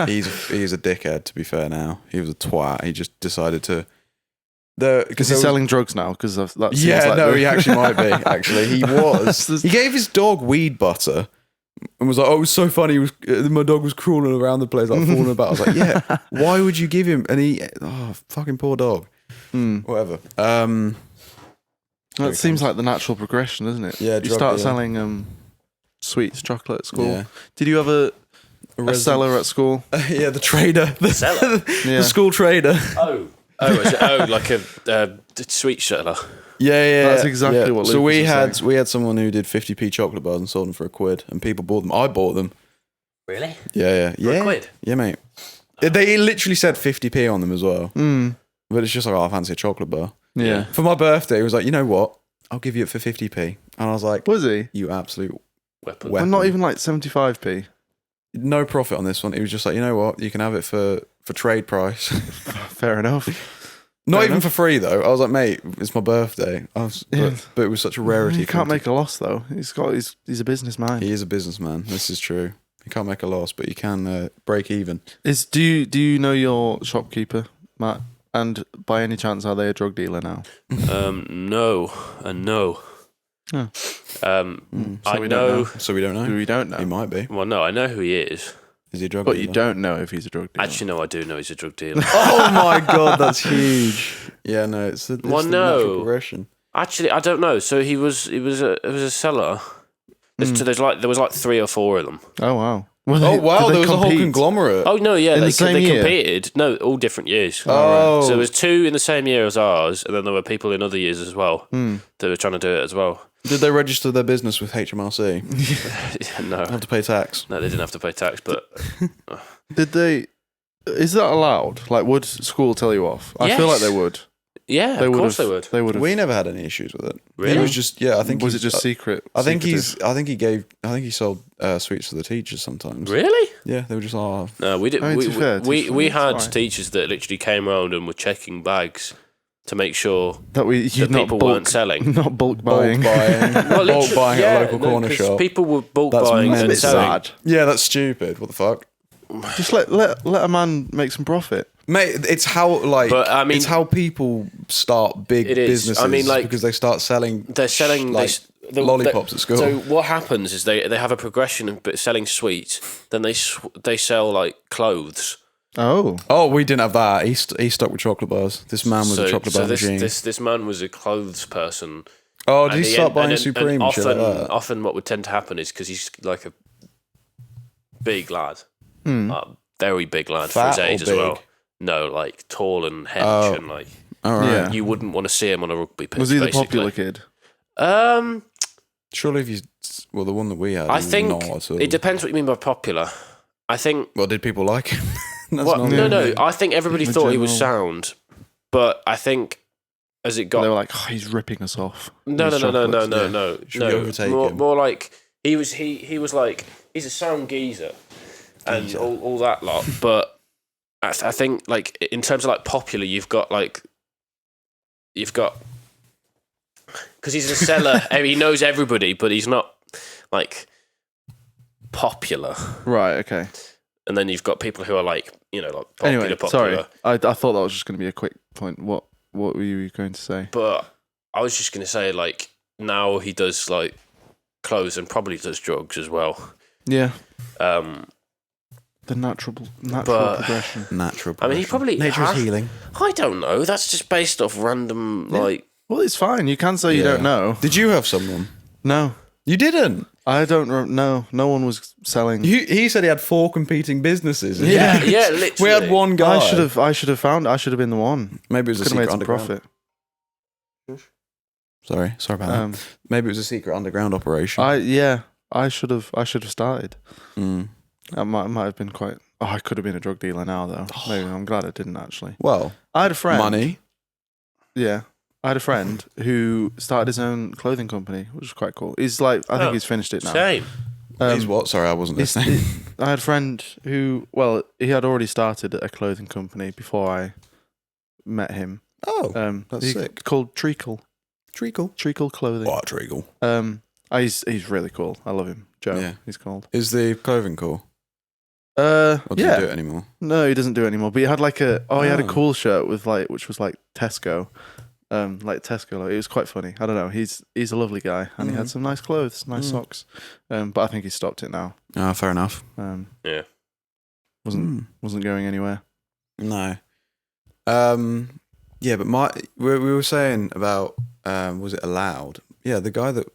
he's a dickhead. To be fair, now he was a twat. He just decided to. Is he selling drugs now? Because that seems Yeah, like no, the- he actually might be. Actually, he was. He gave his dog weed butter and was like, "Oh, it was so funny. He was my dog was crawling around the place, like falling about." I was like, "Yeah, why would you give him?" And he, fucking poor dog. Whatever. That seems like the natural progression, doesn't it? Yeah, You start selling sweets, chocolate at school. Yeah. Did you have a resident- seller at school? Yeah, the trader, the Seller? Yeah. the school trader. Oh, Like a sweet seller. Yeah. That's exactly what So Lucas we was had saying. we had someone who did 50p chocolate bars and sold them for £1, and people bought them. I bought them. Really? Yeah. £1? Yeah, mate. They literally said 50p on them as well. But it's just like, oh, I fancy a chocolate bar. Yeah. For my birthday, he was like, you know what? I'll give you it for 50p. And I was like, Was he? you absolute Weapon. weapon. Well, not even like 75p. No profit on this one. He was just like, you know what? You can have it for trade price. Fair enough. Not Fair even enough. for free though. I was like, mate, it's my birthday. Yeah. But it was such a rarity. He for can't him to- make a loss though. He's a businessman. He is a businessman. This is true. You can't make a loss, but you can break even. Do you know your shopkeeper, Matt? And by any chance, are they a drug dealer now? No, and no. Oh. I we don't know. know. So we don't know. We don't He know. might be. Well, no, I know who he is. Is he a drug But dealer? you don't know if he's a drug dealer. Actually, no, I do know he's a drug dealer. Oh my god, that's huge. Yeah, no, it's the Well, natural no. progression. Actually, I don't know. So he was a seller. There was like 3 or 4 of them. Oh wow. Oh wow, did they there was a whole compete? conglomerate. Oh no, yeah, In they the same they year? competed. No, all different years. Oh. So there was 2 in the same year as ours, and then there were people in other years as well that were trying to do it as well. Did they register their business with HMRC? No, Have to pay tax. no, they didn't have to pay tax, but Did they? Is that allowed? Like, would school tell you off? I feel like Yes. they would. yeah, They of would course have. they would. They would have. We never had any issues with it. Really? He was just I think Was he's- it just secret? I think secretive? I think he sold sweets to the teachers sometimes. Really? Yeah, they were just No, we did. I mean, to be fair, We it's had fine. teachers that literally came around and were checking bags to make sure that you'd that not people bulk, weren't selling. not bulk bulk buying. buying, bulk literally- buying yeah, at a local no, corner 'cause shop. People were bulk That's buying That's a and bit selling. sad. Yeah, that's stupid. What the fuck, Just let a man make some profit. mate? It's how But, I mean- it's how people start big It is. businesses. I mean, like, because they start selling. They're selling like lollipops at school. So what happens is they have a progression of selling sweets. Then they sell like clothes. Oh, Oh, we didn't have that. He stuck with chocolate bars. This man was a chocolate bar this, machine. this man was a clothes person. Oh, did And he start buying and Supreme and shit like that? often what would tend to happen is because he's like a big lad, very big lad for his Fat or age as well. big? No, like tall and hench Oh. and like All right. Yeah. you wouldn't want to see him on a rugby pitch. was he the basically. popular kid? Surely if you, well, the one that we had, I he was think not at all. it depends what you mean by popular. I think Well, did people like him? That's well, not no. I think everybody The thought he was general- sound, but I think as it got They were like, oh, he's ripping us off. no, These no, chocolates. no. Should we overtake him? More like he was like he's a sound geezer and all that lot. But I think like in terms of like popular, you've got because he's a seller. He knows everybody, but he's not like popular. Right. Okay. And then you've got people who are like like popular, Anyway, popular. sorry. I thought that was just going to be a quick point. What were you going to say? But I was just going to say, like, now he does, like, clothes and probably does drugs as well. Yeah. Um, The natural But- progression. natural. I mean, he probably nature's has- healing. I don't know. That's just based off random, Yeah. like... Well, it's fine. You can say you Yeah. don't know. Did you have someone? No, You didn't. I don't know. No one was selling. He said he had 4 competing businesses. Yeah, yeah, literally. We had one guy. I should have found. I should have been the one. Maybe it was a Could have secret made some underground. profit. Sorry about that. Maybe it was a secret underground operation. I should have started. Mm. That might have been quite. Oh, I could have been a drug dealer now though. Maybe I'm glad I didn't actually. Well, I had a friend. money. Yeah, I had a friend who started his own clothing company, which is quite cool. He's like, I think Oh, he's finished it now. Same. He's what? Sorry, I wasn't It's- listening. I had a friend who, well, he had already started a clothing company before I met him. Oh, that's sick. Called Treacle Treacle. Clothing. What treacle? He's really cool. I love him. Joe. Yeah. He's called. Is the clothing cool? Or do yeah. you do it anymore? No, he doesn't do it anymore. But he had like he had a Oh. cool shirt with like, which was like Tesco, like Tesco. Like, it was quite funny. I don't know. He's a lovely guy, and he had some nice clothes, nice socks. But I think he stopped it now. Ah, fair enough. Yeah. Wasn't going anywhere. No. Yeah, but we were saying about was it allowed? Yeah, the guy that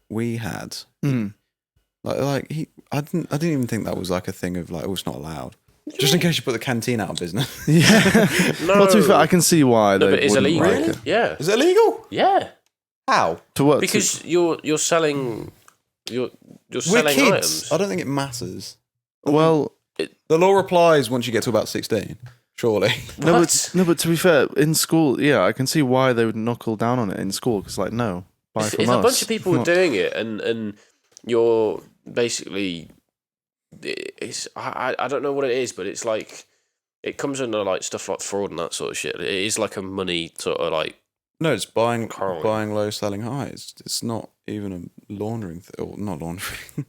we had, Mm. like he, I didn't even think that was like a thing of like, oh, it's not allowed. Just in case you put the canteen out of business. Yeah. No. Well, to be fair, I can see why. No, they but it's wouldn't illegal. like it. Yeah. Is it illegal? Yeah. How? To what? Because you're selling you're We're selling kids. items. I don't think it matters. well, The law applies once you get to about 16, surely. no, but to be fair, in school, yeah, I can see why they would knuckle down on it in school. Because like, no, buy If, from if us. a bunch of people are Not- doing it and you're basically it's I don't know what it is, but it's like it comes under like stuff like fraud and that sort of shit. It is like a money sort of like No, it's buying Currently. low, selling high. It's not even a laundering or not laundering,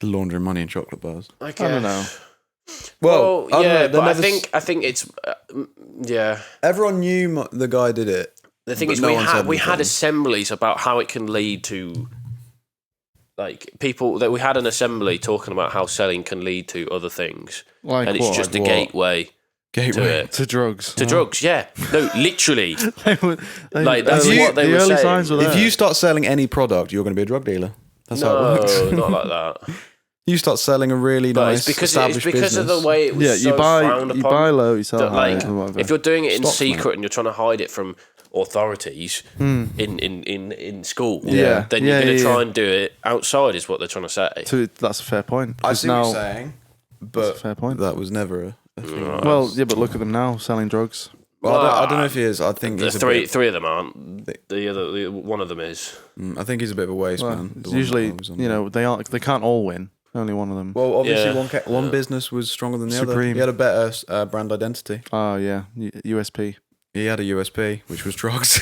laundering money in chocolate bars. I don't know. Well, I don't yeah, know, they but never I think it's yeah. everyone knew the guy did it. The thing But is, no we one had said we had anything. assemblies about how it can lead to, like people that we had an assembly talking about how selling can lead to other things, like and it's what? just Like a what? gateway to Gateway. it to drugs. to drugs. Yeah, no, literally. Like, that's early- what they the were early saying. signs were there. If you start selling any product, you're going to be a drug dealer. That's how it No, works. not like that. You start selling a really But nice it's because established of business. the way it was yeah, so you frowned buy upon. low, you sell that, high, like, or whatever. if you're doing it in Stocks, secret mate. and you're trying to hide it from authorities in school, Yeah. then Yeah, you're going to yeah, try yeah. and do it outside. Is what they're trying to say. That's a fair point. I 'cause see now, what you're saying, that's but a fair point. that was never a thing. Well, yeah, but look at them now selling drugs. Well, I don't know if he is. I think The he's three of them aren't. One of them is. I think he's a bit of a waste Well, man. the it's one usually, that was on you there. know, they can't all win. Only one of them. Well, obviously, Yeah. one business was stronger than the other. Supreme. He had a better brand identity. Oh yeah, USP. He had a USP, which was drugs.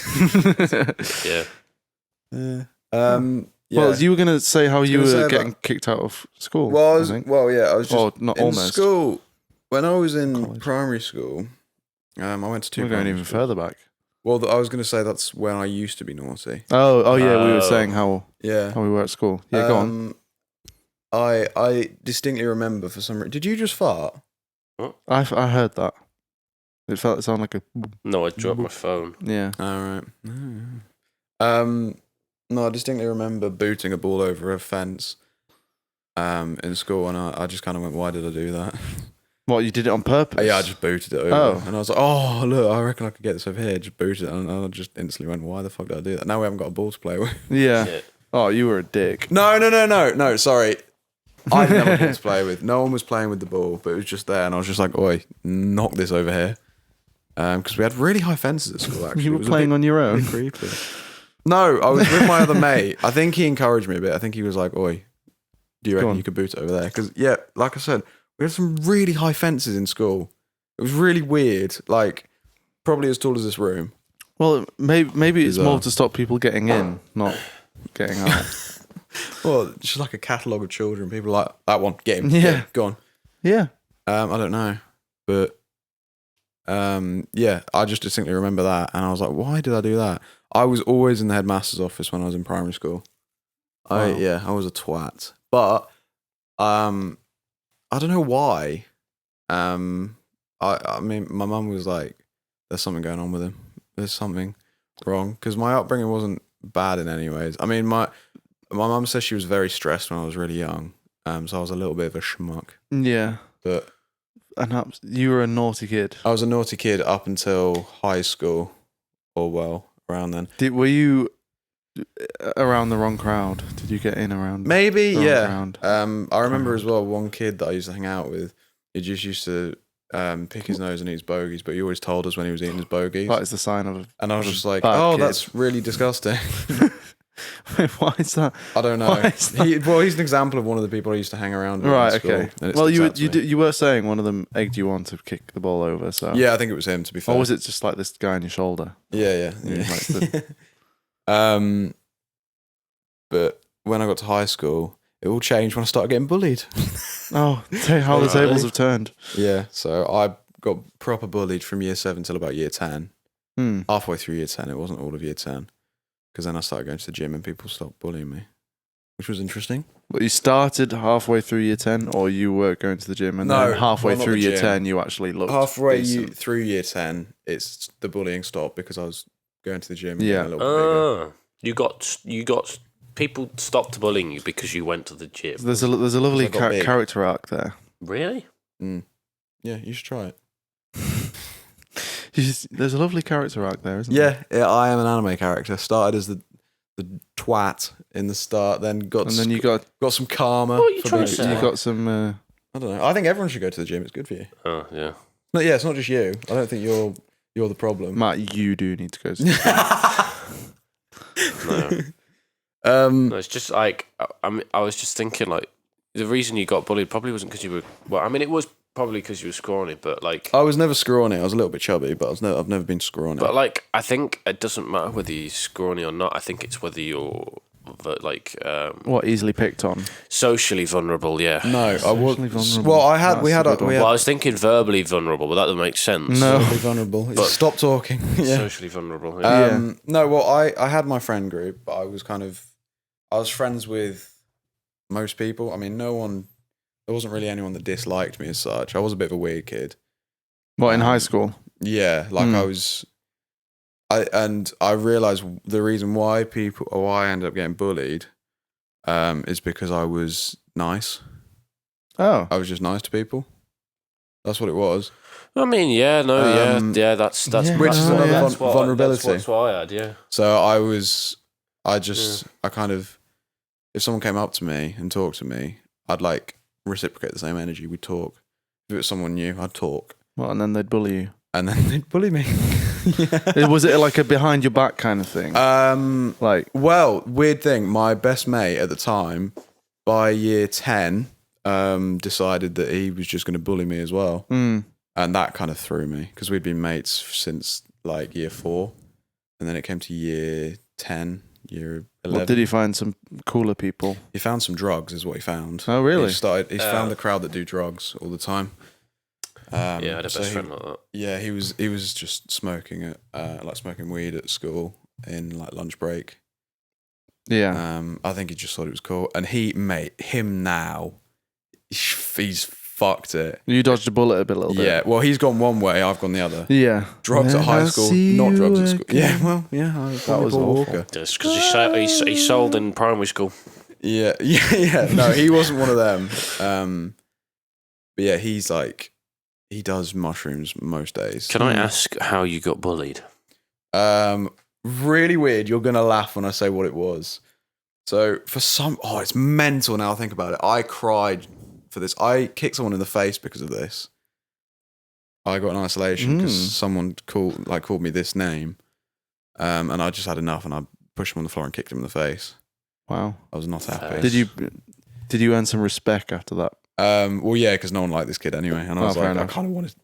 Yeah. Yeah. Well, you were gonna say how you gonna say were about- getting kicked out of school. Well, I I was, think. well, yeah, I was just Or not in almost. school when I was in College. primary school. I went to two. We're going primary even schools. further back. Well, I was going to say that's when I used to be naughty. Oh yeah, we were Oh. saying how Yeah. we were at school. Yeah, go on. I distinctly remember for some reason. Did you just fart? I heard that. It sounded like a No, I dropped my phone. yeah. All right. No, I distinctly remember booting a ball over a fence. In school, and I just kind of went, "Why did I do that?" What, you did it on purpose? Yeah, I just booted it over, Oh. and I was like, "Oh, look, I reckon I could get this over here." Just booted it, and I just instantly went, "Why the fuck did I do that?" Now we haven't got a ball to play with. Yeah. Shit. Oh, you were a dick. No. Sorry, I didn't have a ball to play with. No one was playing with the ball, but it was just there, and I was just like, "Oi, knock this over here," because we had really high fences at school. Actually, You It were was a playing bit- on your a own. bit creepy. No, I was with my other mate. I think he encouraged me a bit. I think he was like, "Oi, do you Go reckon on. you could boot it over there?" Because yeah, like I said, we had some really high fences in school. It was really weird. Like probably as tall as this room. Well, maybe it's Bizarre. more to stop people getting in, not getting out. Well, it's just like a catalogue of children. People are like that one. Get him. Yeah. Get him, go on. Yeah. I don't know, but yeah, I just distinctly remember that, and I was like, why did I do that? I was always in the headmaster's office when I was in primary school. I was a twat, but I don't know why. I mean, my mum was like, "There's something going on with him. There's something wrong," because my upbringing wasn't bad in any ways. I mean, my mum says she was very stressed when I was really young, so I was a little bit of a schmuck, Yeah. but. And you were a naughty kid. I was a naughty kid up until high school, or well, around then. Were you around the wrong crowd? Did you get in around? Maybe, Wrong yeah. crowd. I remember as well one kid that I used to hang out with. He just used to pick his nose and eat his bogies, but he always told us when he was eating his bogies. That is the sign of. And I was just like, bad "Oh, kid." that's really disgusting." Why is that? I don't know. Why is that? He's an example of one of the people I used to hang around with. Right. in school, Okay. and it Well, sticks out to me. you were saying one of them egged you on to kick the ball over. So Yeah, I think it was him. To be fair, Or was it just like this guy on your shoulder? Yeah. Like the- But when I got to high school, it all changed when I started getting bullied. Oh, how the tables have turned. Yeah, so I got proper bullied from year 7 till about year 10. Hmm. Halfway through year 10, it wasn't all of year 10. Because then I started going to the gym and people stopped bullying me, which was interesting. But you started halfway through year 10, or you were going to the gym, and No, then halfway well, not through the year gym. 10, you actually looked Halfway decent. through year 10, it's the bullying stopped because I was going to the gym and Yeah. getting a little bit bigger. You got people stopped bullying you because you went to the gym. There's a lovely I got big. character arc there. Really? Mm. Yeah, you should try it. There's a lovely character arc there, isn't there? Yeah, I am an anime character. Started as the twat in the start, then got And then you got some karma. What are you for trying being to a say? you twat. got some. I don't know. I think everyone should go to the gym. It's good for you. Oh yeah. No, yeah, it's not just you. I don't think you're the problem. Matt, you do need to go. No. No, it's just like I was just thinking like the reason you got bullied probably wasn't because you were. Well, I mean, it was probably because you were scrawny, but like. I was never scrawny. I was a little bit chubby, but I've never been scrawny. But like, I think it doesn't matter whether you're scrawny or not. I think it's whether you're like What, easily picked on? socially vulnerable. Yeah. no, I was. Socially vulnerable. Well, That's a good one. Well, I was thinking verbally vulnerable, but that doesn't make sense. No. Socially vulnerable. Stop talking. Yeah. Socially vulnerable. Yeah. No, well, I had my friend group, but I was friends with most people. I mean, there wasn't really anyone that disliked me as such. I was a bit of a weird kid. What, in high school? Yeah, like I realized the reason why I ended up getting bullied, is because I was nice. Oh. I was just nice to people. That's what it was. I mean, yeah, that's Yeah. Which is another that's vulnerability. That's what I had. Yeah. So I kind of, if someone came up to me and talked to me, I'd like reciprocate the same energy. We'd talk. If it was someone new, I'd talk. Well, and then they'd bully you. And then they'd bully me. Was it like a behind your back kind of thing? Like, Well, weird thing. My best mate at the time, by year 10, decided that he was just going to bully me as well. And that kind of threw me because we'd been mates since like year 4. And then it came to year 10, year 11. what, did he find some cooler people? He found some drugs, is what he found. Oh, really? He found the crowd that do drugs all the time. Yeah, I had a so best friend like that. Yeah, he was just smoking smoking weed at school in like lunch break. Yeah. I think he just thought it was cool. And him now, he's fucked it. You dodged a bullet a little bit. Yeah, well, he's gone one way, I've gone the other. Yeah. Drugs at When high I school, see not drugs you at school. again. Yeah, well, yeah, That was Paul awful. Walker. Just because he sold in primary school. Yeah. No, he wasn't one of them. But yeah, he's like, he does mushrooms most days. Can I ask how you got bullied? Really weird. You're gonna laugh when I say what it was. So it's mental now I think about it. I cried for this. I kicked someone in the face because of this. I got in isolation because someone called me this name, and I just had enough, and I pushed him on the floor and kicked him in the face. Wow. I was not happy. Did you earn some respect after that? Well, yeah, because no one liked this kid anyway, and I was fair like, I enough. kind of wanted.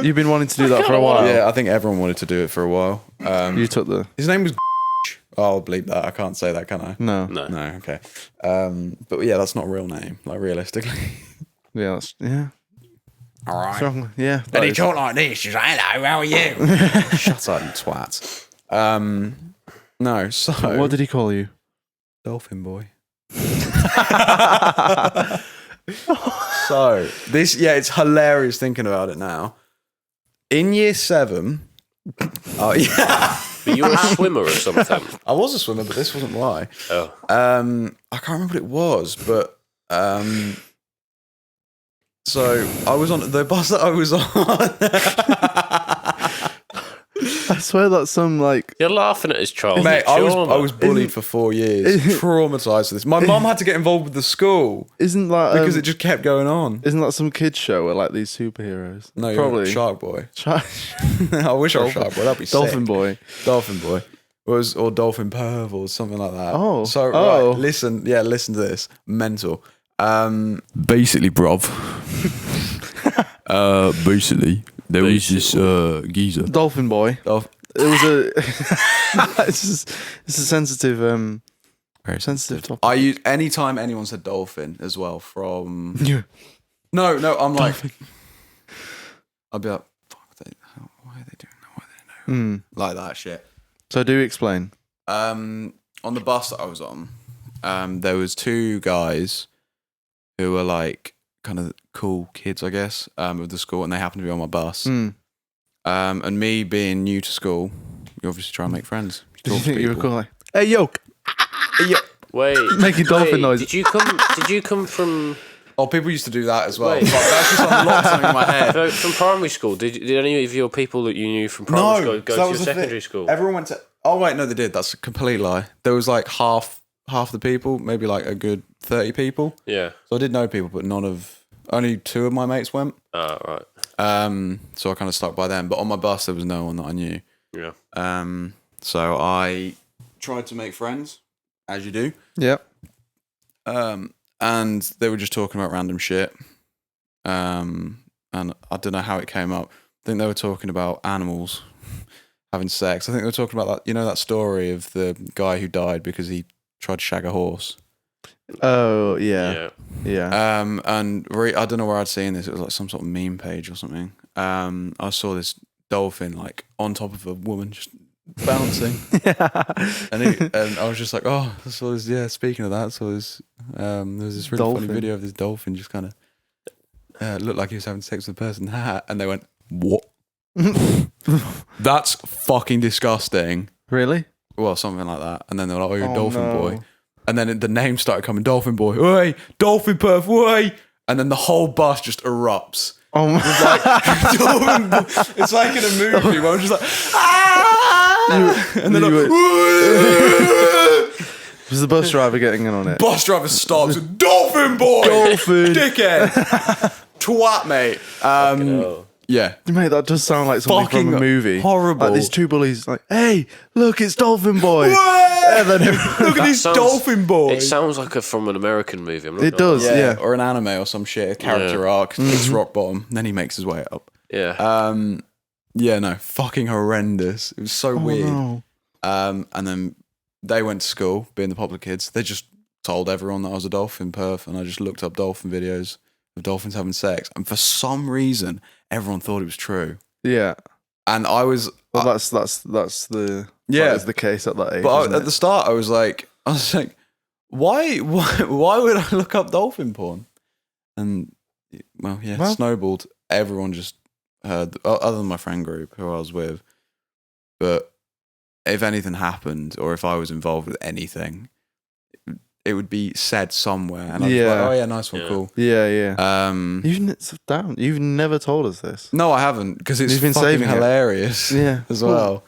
You've been wanting to do that for a while. Yeah, I think everyone wanted to do it for a while. You took the. His name was. I'll bleep that. I can't say that, can I? No. No. Okay. But yeah, that's not a real name. Like realistically. Yeah. Yeah. All right. Strong. Yeah. But he that is- talked like this. She's like, hello, how are you? Shut up, you twat. No, so. What did he call you? Dolphin boy. So, it's hilarious thinking about it now. In year 7. Oh, yeah. But you were a swimmer or something. I was a swimmer, but this wasn't why. Oh. I can't remember what it was, but. So, I was on the bus that I was on. I swear that's some like. You're laughing at his child. Mate, I trauma. was bullied for 4 years. Traumatized for this. My mum had to get involved with the school Isn't that because it just kept going on. Isn't that some kids show where like these superheroes? No, probably you're Shark Boy. Shark- I wish I was Shark Boy. That'd be Dolphin sick. Boy. Dolphin Boy. Or Dolphin Perv or something like that. Oh. So, Oh. right, listen to this. Mental. Basically, bruv. Basically, there was this geezer. Dolphin Boy. It was a. it's a sensitive, Very sensitive topic. I use anytime anyone said dolphin as well from. Yeah. No, I'm like. I'll be like, fuck, why are they doing that? Why are they know? Like that shit. So do explain. On the bus that I was on, there was 2 guys who were like kind of cool kids, I guess, of the school, and they happened to be on my bus. And me being new to school, you obviously try and make friends. Did you talk to think you were people. cool? Like, hey, yo. Wait. Making dolphin noises. Did you come from Oh, people used to do that as well. Wait. Fuck, that's just unlocked something in my head. So from primary school, did any of your people that you knew from primary school go that to was your the secondary thing. school? Everyone went to. Oh wait, no, they did. That's a complete lie. There was like half the people, maybe like a good 30 people. Yeah. So I did know people, but only 2 of my mates went. Oh, right. So I kind of stuck by them. But on my bus, there was no one that I knew. Yeah. So I tried to make friends, as you do. Yeah. And they were just talking about random shit. And I don't know how it came up. I think they were talking about animals having sex. I think they were talking about that. You know that story of the guy who died because he tried to shag a horse. Oh yeah. Yeah. And I don't know where I'd seen this. It was like some sort of meme page or something. I saw this dolphin like on top of a woman just bouncing, and I was just like, oh, I saw this. Yeah, speaking of that, so there's this really Dolphin. funny video of this dolphin just kind of looked like he was having sex with a person, and they went, what? That's fucking disgusting. Really? Well, something like that. And then they were like, oh, you're a dolphin no. boy. And then the name started coming, Dolphin Boy. Oi, Dolphin Perf, oi. And then the whole bus just erupts. Oh my. Dolphin Boy. It's like in a movie where I'm just like, ah! And then Was the bus driver getting in on it? bus driver stops. Dolphin Boy. Dolphin. Dickhead. Twat, mate. No. Yeah. Mate, that does sound like something Fucking from a movie. horrible. Like these 2 bullies, like, hey, look, it's Dolphin Boy. Way! And then Look at this sounds- Dolphin Boy. It sounds like from an American movie. I'm not it gonna does, lie. yeah. Or an anime or some shit. A character Yeah. arc. It's rock bottom. Then he makes his way up. Yeah. Yeah, no, fucking horrendous. It was so Oh, weird. no. And then they went to school, being the popular kids. They just told everyone that I was a dolphin perf, and I just looked up dolphin videos of dolphins having sex. And for some reason, everyone thought it was true. Yeah. And I was, Well, that's the Yeah. that is the case at that age. but isn't at it? the start, I was like, why would I look up dolphin porn? And well, yeah, Well- it snowballed. Everyone just heard, other than my friend group who I was with. But if anything happened, or if I was involved with anything, it would be said somewhere, and I'd be like, Yeah. oh yeah, nice one, Yeah. cool. Yeah. You've never told us this. No, I haven't, because it's You've been fucking saving it. hilarious. Yeah. as well.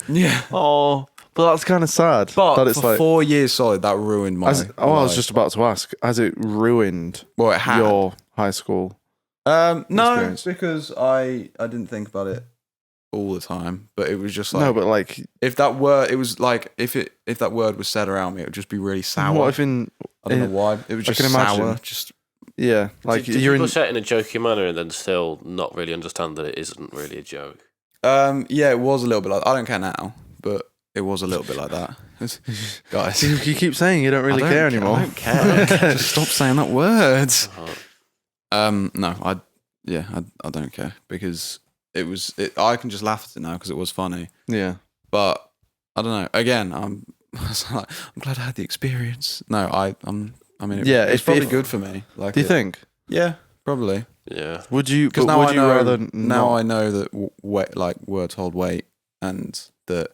Yeah. Oh, but that's kind of sad. But that it's for like, 4 years solid, that ruined my. I was life. just about to ask, has it ruined Well, it had. your high school? No, experience? because I didn't think about it all the time, but it was just like, No, but like, if that word, it was like if that word was said around me, it would just be really sour. what if in I don't know why. It was I just can imagine. sour. Just yeah, like Did you're people in. say it in a jokey manner and then still not really understand that it isn't really a joke? yeah, it was a little bit like. I don't care now, but it was a little bit like that. Guys, You keep saying you don't really care anymore. I don't care. Just stop saying that word. Uh-huh. No, I don't care, because it was. I can just laugh at it now because it was funny. Yeah. But I don't know. Again, I'm glad I had the experience. No, I mean, Yeah, it's if- probably if- good for me. Like, Do you think? Yeah, probably. Yeah. Would you? Because But now would I you know. rather Now not? I know that like words hold weight, and that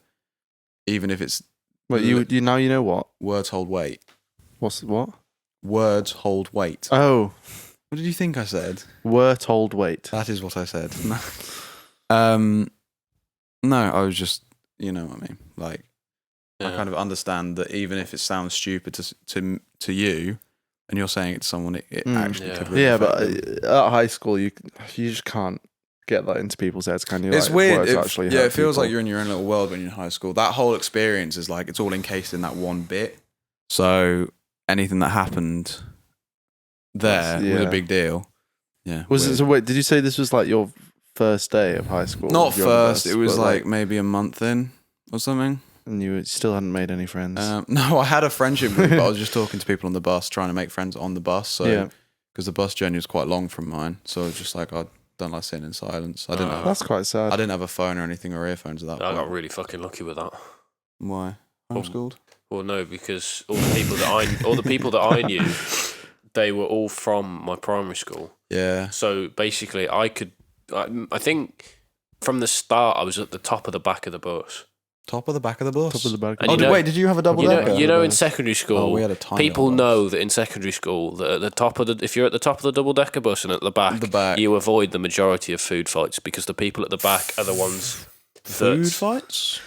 even if it's But you now you know what? words hold weight. What's what? Words hold weight. Oh, What did you think I said? were told wait. That is what I said. No, I was just, you know what I mean. Like, I Yeah. kind of understand that even if it sounds stupid to you, and you're saying it to someone, it actually Yeah. could really Yeah, affect but them. at high school you just can't get that into people's heads, can you? It's Like, weird. words It, actually yeah, hurt it feels people. like you're in your own little world when you're in high school. That whole experience is like, it's all encased in that one bit. So anything that happened there was yeah. a big deal. Yeah. Was it? weird. So wait, did you say this was like your first day of high school? Not You're on the first. bus, It was but, like maybe a month in or something. and you still hadn't made any friends. No, I had a friendship group, but I was just talking to people on the bus, trying to make friends on the bus. So, Yeah. because the bus journey was quite long from mine, so I was just like, I don't like sitting in silence. I didn't. Have, That's quite sad. I didn't have a phone or anything or earphones at that I point. got really fucking lucky with that. Why? Homeschooled? Well, no, because all the people that I knew, they were all from my primary school. Yeah. So basically, I think from the start I was at the top of the back of the bus. Top of the back of the bus. Top of the back. And Oh, you know- wait, did you have a double You decker? know, in secondary school, Oh, we had a tiny people little bus. know that in secondary school, that at the top of the, if you're at the top of the double decker bus and at the back, you avoid the majority of food fights because the people at the back are the ones Food that fights?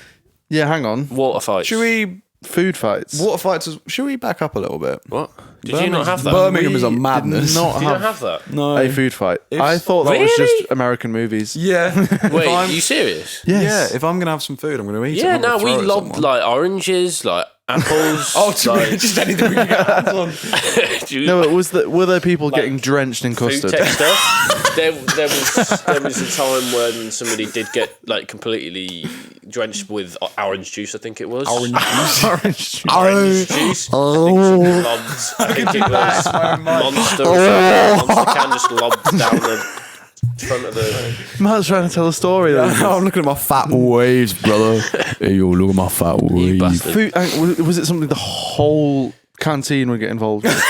Yeah, hang on. water fights. Should we... Food fights. Water fights... Should we back up a little bit? What? Did you not have that? Birmingham is a We did madness. not Did you not have have that? No. a food fight. I thought that was just American movies. Yeah. Wait, are you serious? Yes. Yeah, if I'm going to have some food, I'm going to eat it. Yeah, I'm not no, gonna we throw it at lobbed someone. like oranges, like apples. Oh, just anything we can get our hands on. No, were there people getting drenched in food custard? tech stuff. there was a time when somebody did get like completely drenched with orange juice. I think it was Orange juice. orange juice. I think it was Monster. Or something. Monster can just lobbed down the front of the. Matt's trying to tell a story. Then. I'm looking at my fat waves, brother. Hey, yo, look at my fat waves. bastard. Food, was it something the whole canteen would get involved with?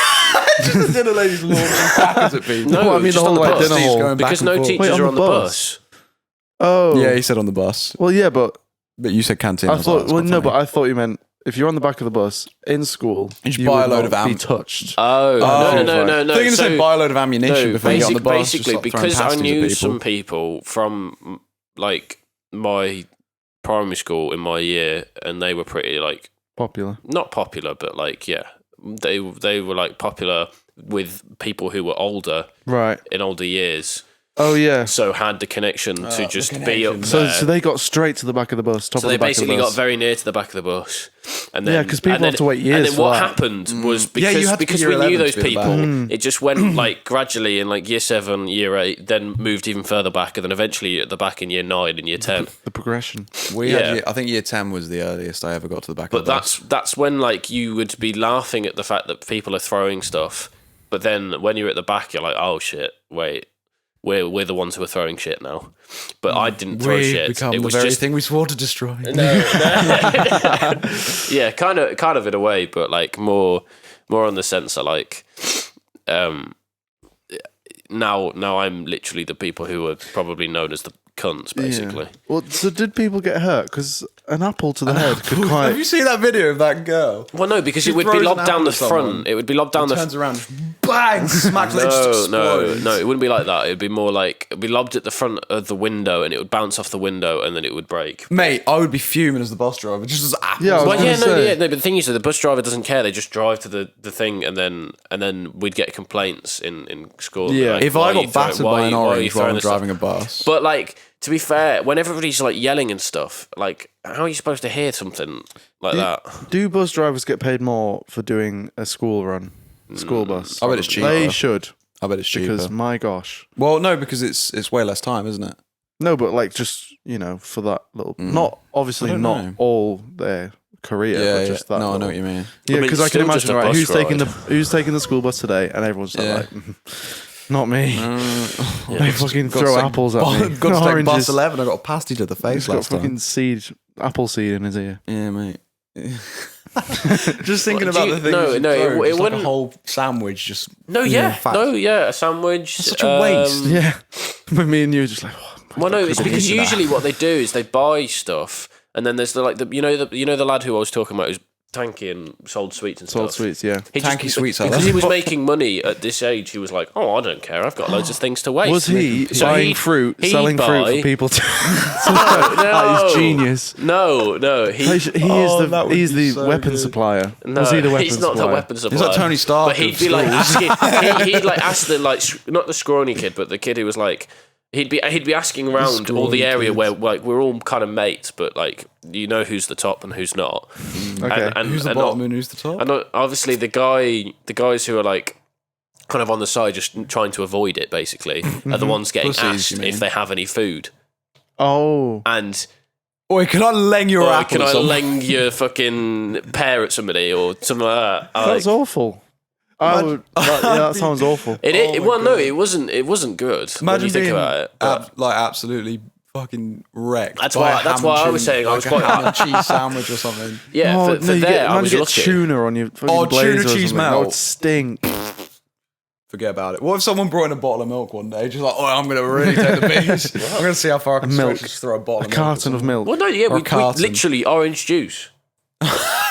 Just dinner ladies launching crackers at people. No, I mean, just the on whole, the like, bus. dinner hall. Going back Because and no forth. teachers Wait, on are on the the bus? bus. Oh. Yeah, he said on the bus. Well, yeah, but But you said canteen. I thought. Well, no, but I thought you meant if you're on the back of the bus in school, You just you buy would a load not of be am- touched. Oh, no. They're going to say buy a load of ammunition No, before you get on the bus. basically, just, like, throwing because I pasties at knew people. some people from like my primary school in my year, and they were pretty like Popular. not popular, but like they were like popular with people who were older Right. in older years, Oh yeah. so had the connection to just be up connection. there. So they got straight to the back of the bus. Top So of they the back basically of the got bus. very near to the back of the bus, and then Yeah, 'cause people and then- have to wait years And then for what that. happened was Yeah, you because had to be because year we knew 11 those to be at the people, back. it just went like gradually in like year 7, year 8, then moved even further back, and then eventually at the back in year 9 and year 10. The progression. We Yeah. had, I think year 10 was the earliest I ever got to the back But of the bus. that's when like you would be laughing at the fact that people are throwing stuff, but then when you're at the back, you're like, oh shit, wait. We're the ones who are throwing shit now, but I didn't throw We shit. become It the was very just thing we swore to destroy. yeah, kind of in a way, but like more on the sense of like, now I'm literally the people who are probably known as the cunts, basically. Yeah. Well, so did people get hurt? Because an apple to the head could quite. Have you seen that video of that girl? Well, no, because She it would be throws lobbed an down apple the at someone, front. It would be lobbed down the. Turns around, bang, smacks it, just No, explodes. it wouldn't be like that. It'd be more like it'd be lobbed at the front of the window, and it would bounce off the window, and then it would break. Mate, I would be fuming as the bus driver, just as apples. Yeah, I was Well, gonna say. no. But the thing is that the bus driver doesn't care. They just drive to the thing, and then we'd get complaints in school. Yeah. like, If why I are you got battered throwing- by an why are you orange while throwing I'm this stuff? driving a bus, But like, to be fair, when everybody's like yelling and stuff, like, how are you supposed to hear something like that? Do bus drivers get paid more for doing a school run, school bus? I bet it's cheaper. They should, I bet it's cheaper. because my gosh. Well, no, because it's way less time, isn't it? No, but like just for that little, not obviously I don't not know. all their career, but just that. No, I know little- what you mean. Yeah, mean, because it's I can still just imagine, a right? bus Who's taking the school bus today? And everyone's just Yeah. like, not me. They fucking Got throw to take apples at me. Got to take Oranges. bus 11. I got a pasty to the face He's got last fucking time. seed, apple seed in his ear. Yeah, mate. Just thinking Well, do about you- the things. no, you no, throw, it just like a wouldn't- whole sandwich. Just A sandwich. That's such a waste. Yeah, but me and you were just like, oh, Well, no, it's couldn't because eat that. usually what they do is they buy stuff, and then there's the lad who I was talking about who's tanky and sold sweets and salt stuff. sweets. Yeah. He Tanky sweets, I because love he was making money at this age. He was like, "Oh, I don't care. I've got loads of things to waste." Was he So buying he'd- fruit, he'd selling fruit buy- for people to? No, That is genius. No. He is that would he's be the so weapon good. supplier. No, Was he the weapon he's not supplier? the weapon supplier. He's like Tony Stark But he'd of be like schools. asking. He'd like ask the not the scrawny kid, but the kid who was like. He'd be asking around all the area where like we're all kind of mates, but like you know who's the top and who's not. Okay. Who's the bottom and who's the top? And obviously the guys who are like kind of on the side, just trying to avoid it, basically, are the ones getting Pussies, asked you mean? if they have any food. Oh, And Oi, can I leng your or apple? can I at someone? leng your fucking pear at somebody or something like that? that's awful. I would. That sounds awful. It wasn't good. when Imagine you think being about it. But like absolutely fucking wrecked. That's by why- a that's ham why and I was cheese- saying I like was a quite- ham and cheese sandwich or something. yeah, Oh, for no, you there get, I man, was you get lucky. tuna on your fucking Oh, blazer tuna or cheese something. That would melt. stink. forget about it. What if someone brought in a bottle of milk one day, just like, oh, I'm gonna really take the piss. I'm gonna see how far I can Milk. stretch, just throw a bottle A of milk. carton of milk. Well, no, yeah, Or a we carton. literally orange juice.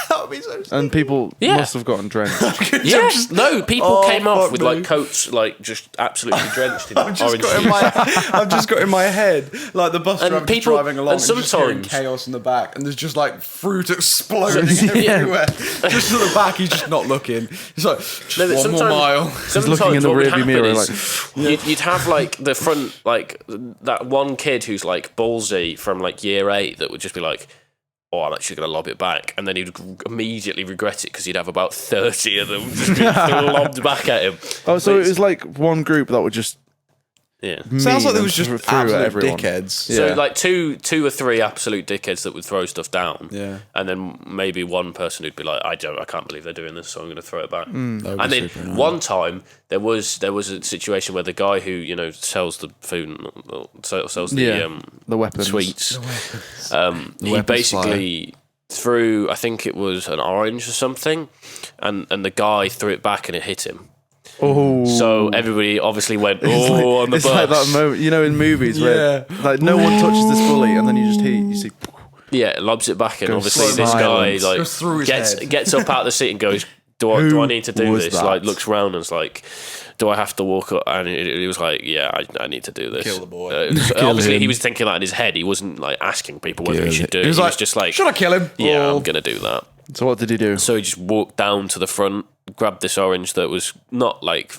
That would be so sick. And people Yeah. must have gotten drenched. Yeah, no, people Oh, came off fuck with me. like coats, like just absolutely drenched in orange I've just got in my head like the bus And driver people- driving along and and just hearing sometimes- chaos in the back, and there's just like fruit exploding Yeah. everywhere. Just to the back, he's just not looking. He's like, just No, but one more sometimes- mile. Sometimes looking in the what would rearview happen mirror, is you'd have like the front, like that one kid who's like ballsy from like year 8 that would just be like, oh, I'm actually going to lob it back. And then he'd immediately regret it because he'd have about 30 of them just being lobbed back at him. Oh, so it was like one group that would just Yeah. Sounds like there mean was just and threw at absolute everyone. dickheads. So Yeah. like two or three absolute dickheads that would throw stuff down. Yeah. And then maybe one person who'd be like, I can't believe they're doing this, so I'm going to throw it back. That would be And then super annoying. one time there was a situation where the guy who sells the food, sells the Yeah. The weapons. sweets, he weapons basically threw, I think it was an orange or something, and the guy threw it back and it hit him. Oh. So everybody obviously went, It's oh, like, on the it's bus. like that moment, in movies where like no one touches this bully, and then you just hear, you see, Yeah, lobs it back, and Goes obviously slow this guy violence. like Goes through his head. gets up out of the seat and goes, do I need to do was this? that? Like looks around and is like, do I have to walk up? And he was like, yeah, I need to do this. Kill the boy. Obviously, him. he was thinking that in his head. He wasn't like asking people whether he Kill should him. do it. He was like, just like, should I kill him? yeah, Or- I'm gonna do that. so what did he do? So he just walked down to the front, grabbed this orange that was not like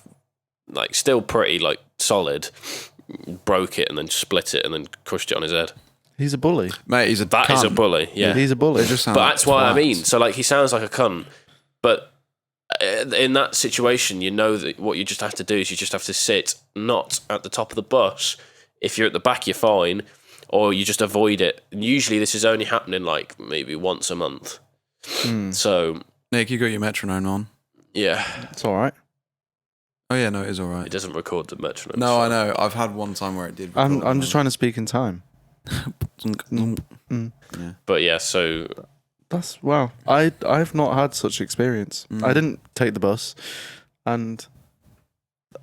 still pretty like solid, broke it and then split it and then crushed it on his head. He's a bully. Mate, he's a That is a cunt. bully. Yeah, He's a bully. They just sound but like that's what I twats. mean. So like he sounds like a cunt, but in that situation, that what you just have to do is you just have to sit not at the top of the bus. If you're at the back, you're fine, or you just avoid it. And usually, this is only happening like maybe once a month. So Nick, you got your metronome on. yeah, It's all right. Oh yeah, no, it is all it right. doesn't record the metronome. No, so- I know. I've had one time where it did. I'm just trying to speak in time. But yeah, so That's wow. I've not had such experience. I didn't take the bus, and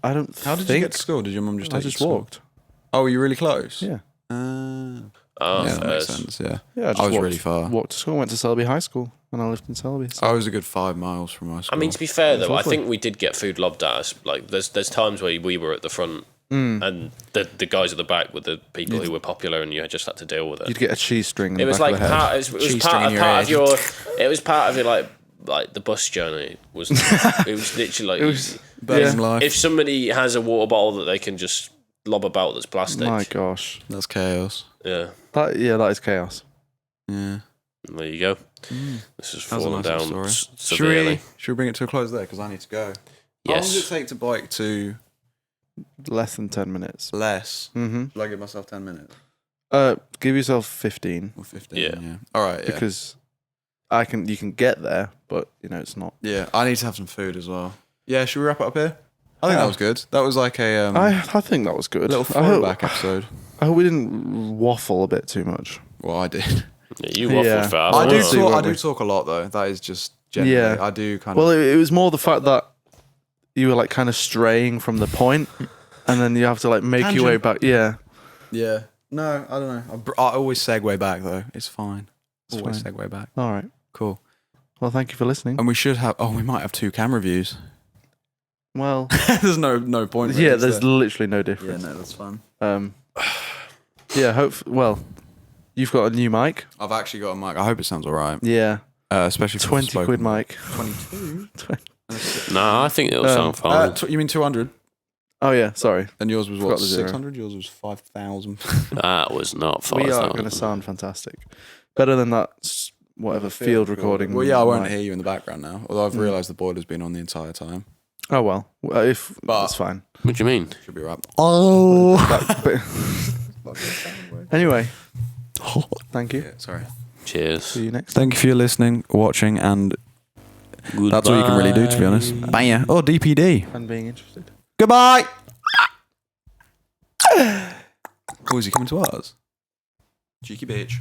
I don't. How did you think get to school? Did your mum just I take you just to school? walked. Oh, were you really close? Yeah. Yeah, that makes first. sense. Yeah. Yeah, I just I was walked, really far. Walked to school. Went to Selby High School, and I lived in Selby. So. I was a good 5 miles from my I school. mean, to be fair though, I lovely. think we did get food lobbed at us. Like, there's times where we were at the front, and the guys at the back were the people who were popular, and you just had to deal with it. You'd get a cheese string in It the was back like of the head. part. It was Cheese part string of in your part of head. your. It was part of your like the bus journey. Was it was literally like It was. Better Yeah. life. if somebody has a water bottle that they can just lob about that's plastic. My gosh. That's chaos. Yeah, That is chaos. Yeah. there you go. This is That was a falling nice down story. severely. Should we bring it to a close there? Because I need to go. How long does it Yes. take to bike to Less than 10 minutes. less? Mm-hmm. Should I give myself 10 minutes? Give yourself 15 Or 15? Yeah. All right, yeah. because you can get there, but it's not. Yeah, I need to have some food as well. Yeah, should we wrap it up here? I think Yeah. that was good. That was like a I think that was good. little I hope, throwback episode. I hope we didn't waffle a bit too much. Well, I did. Yeah, you waffled Yeah. for I hours. do see, talk. I won't do we? talk a lot though. That is just generally. Yeah. I do kind Well, of. it was more the fact that you were like kind of straying from the point, and then you have to like make your way back. Yeah, Yeah. No, I don't know. I always segue back though. It's fine. It's Always fine. segue back. all right. Cool. Well, thank you for listening. And we should have. Oh, we might have 2 camera views. Well, There's no point. really, yeah, is there's there? literally no Yeah, difference. no, that's fun. Yeah, well, you've got a new mic. I've actually got a mic. I hope it sounds alright. Yeah, Especially for 20 quid mic. 22. No, I think it'll sound fine. You mean 200? Oh yeah, sorry. And yours was Forgot what? the zero. 600. Yours was 5,000. That was not fun. We are going to sound fantastic. Better than that, whatever field recording. Well, yeah, I won't mic. hear you in the background now. Although I've realised the boiler's been on the entire time. Oh well, if But- that's fine. What do you mean? Should be right. Anyway, thank you. Yeah, sorry. Cheers. See you next. Thank you for your listening, watching, and that's all you can really do, to be honest. Bang. Oh, DPD. And being interested. Goodbye. Oh, is he coming to us? Cheeky bitch.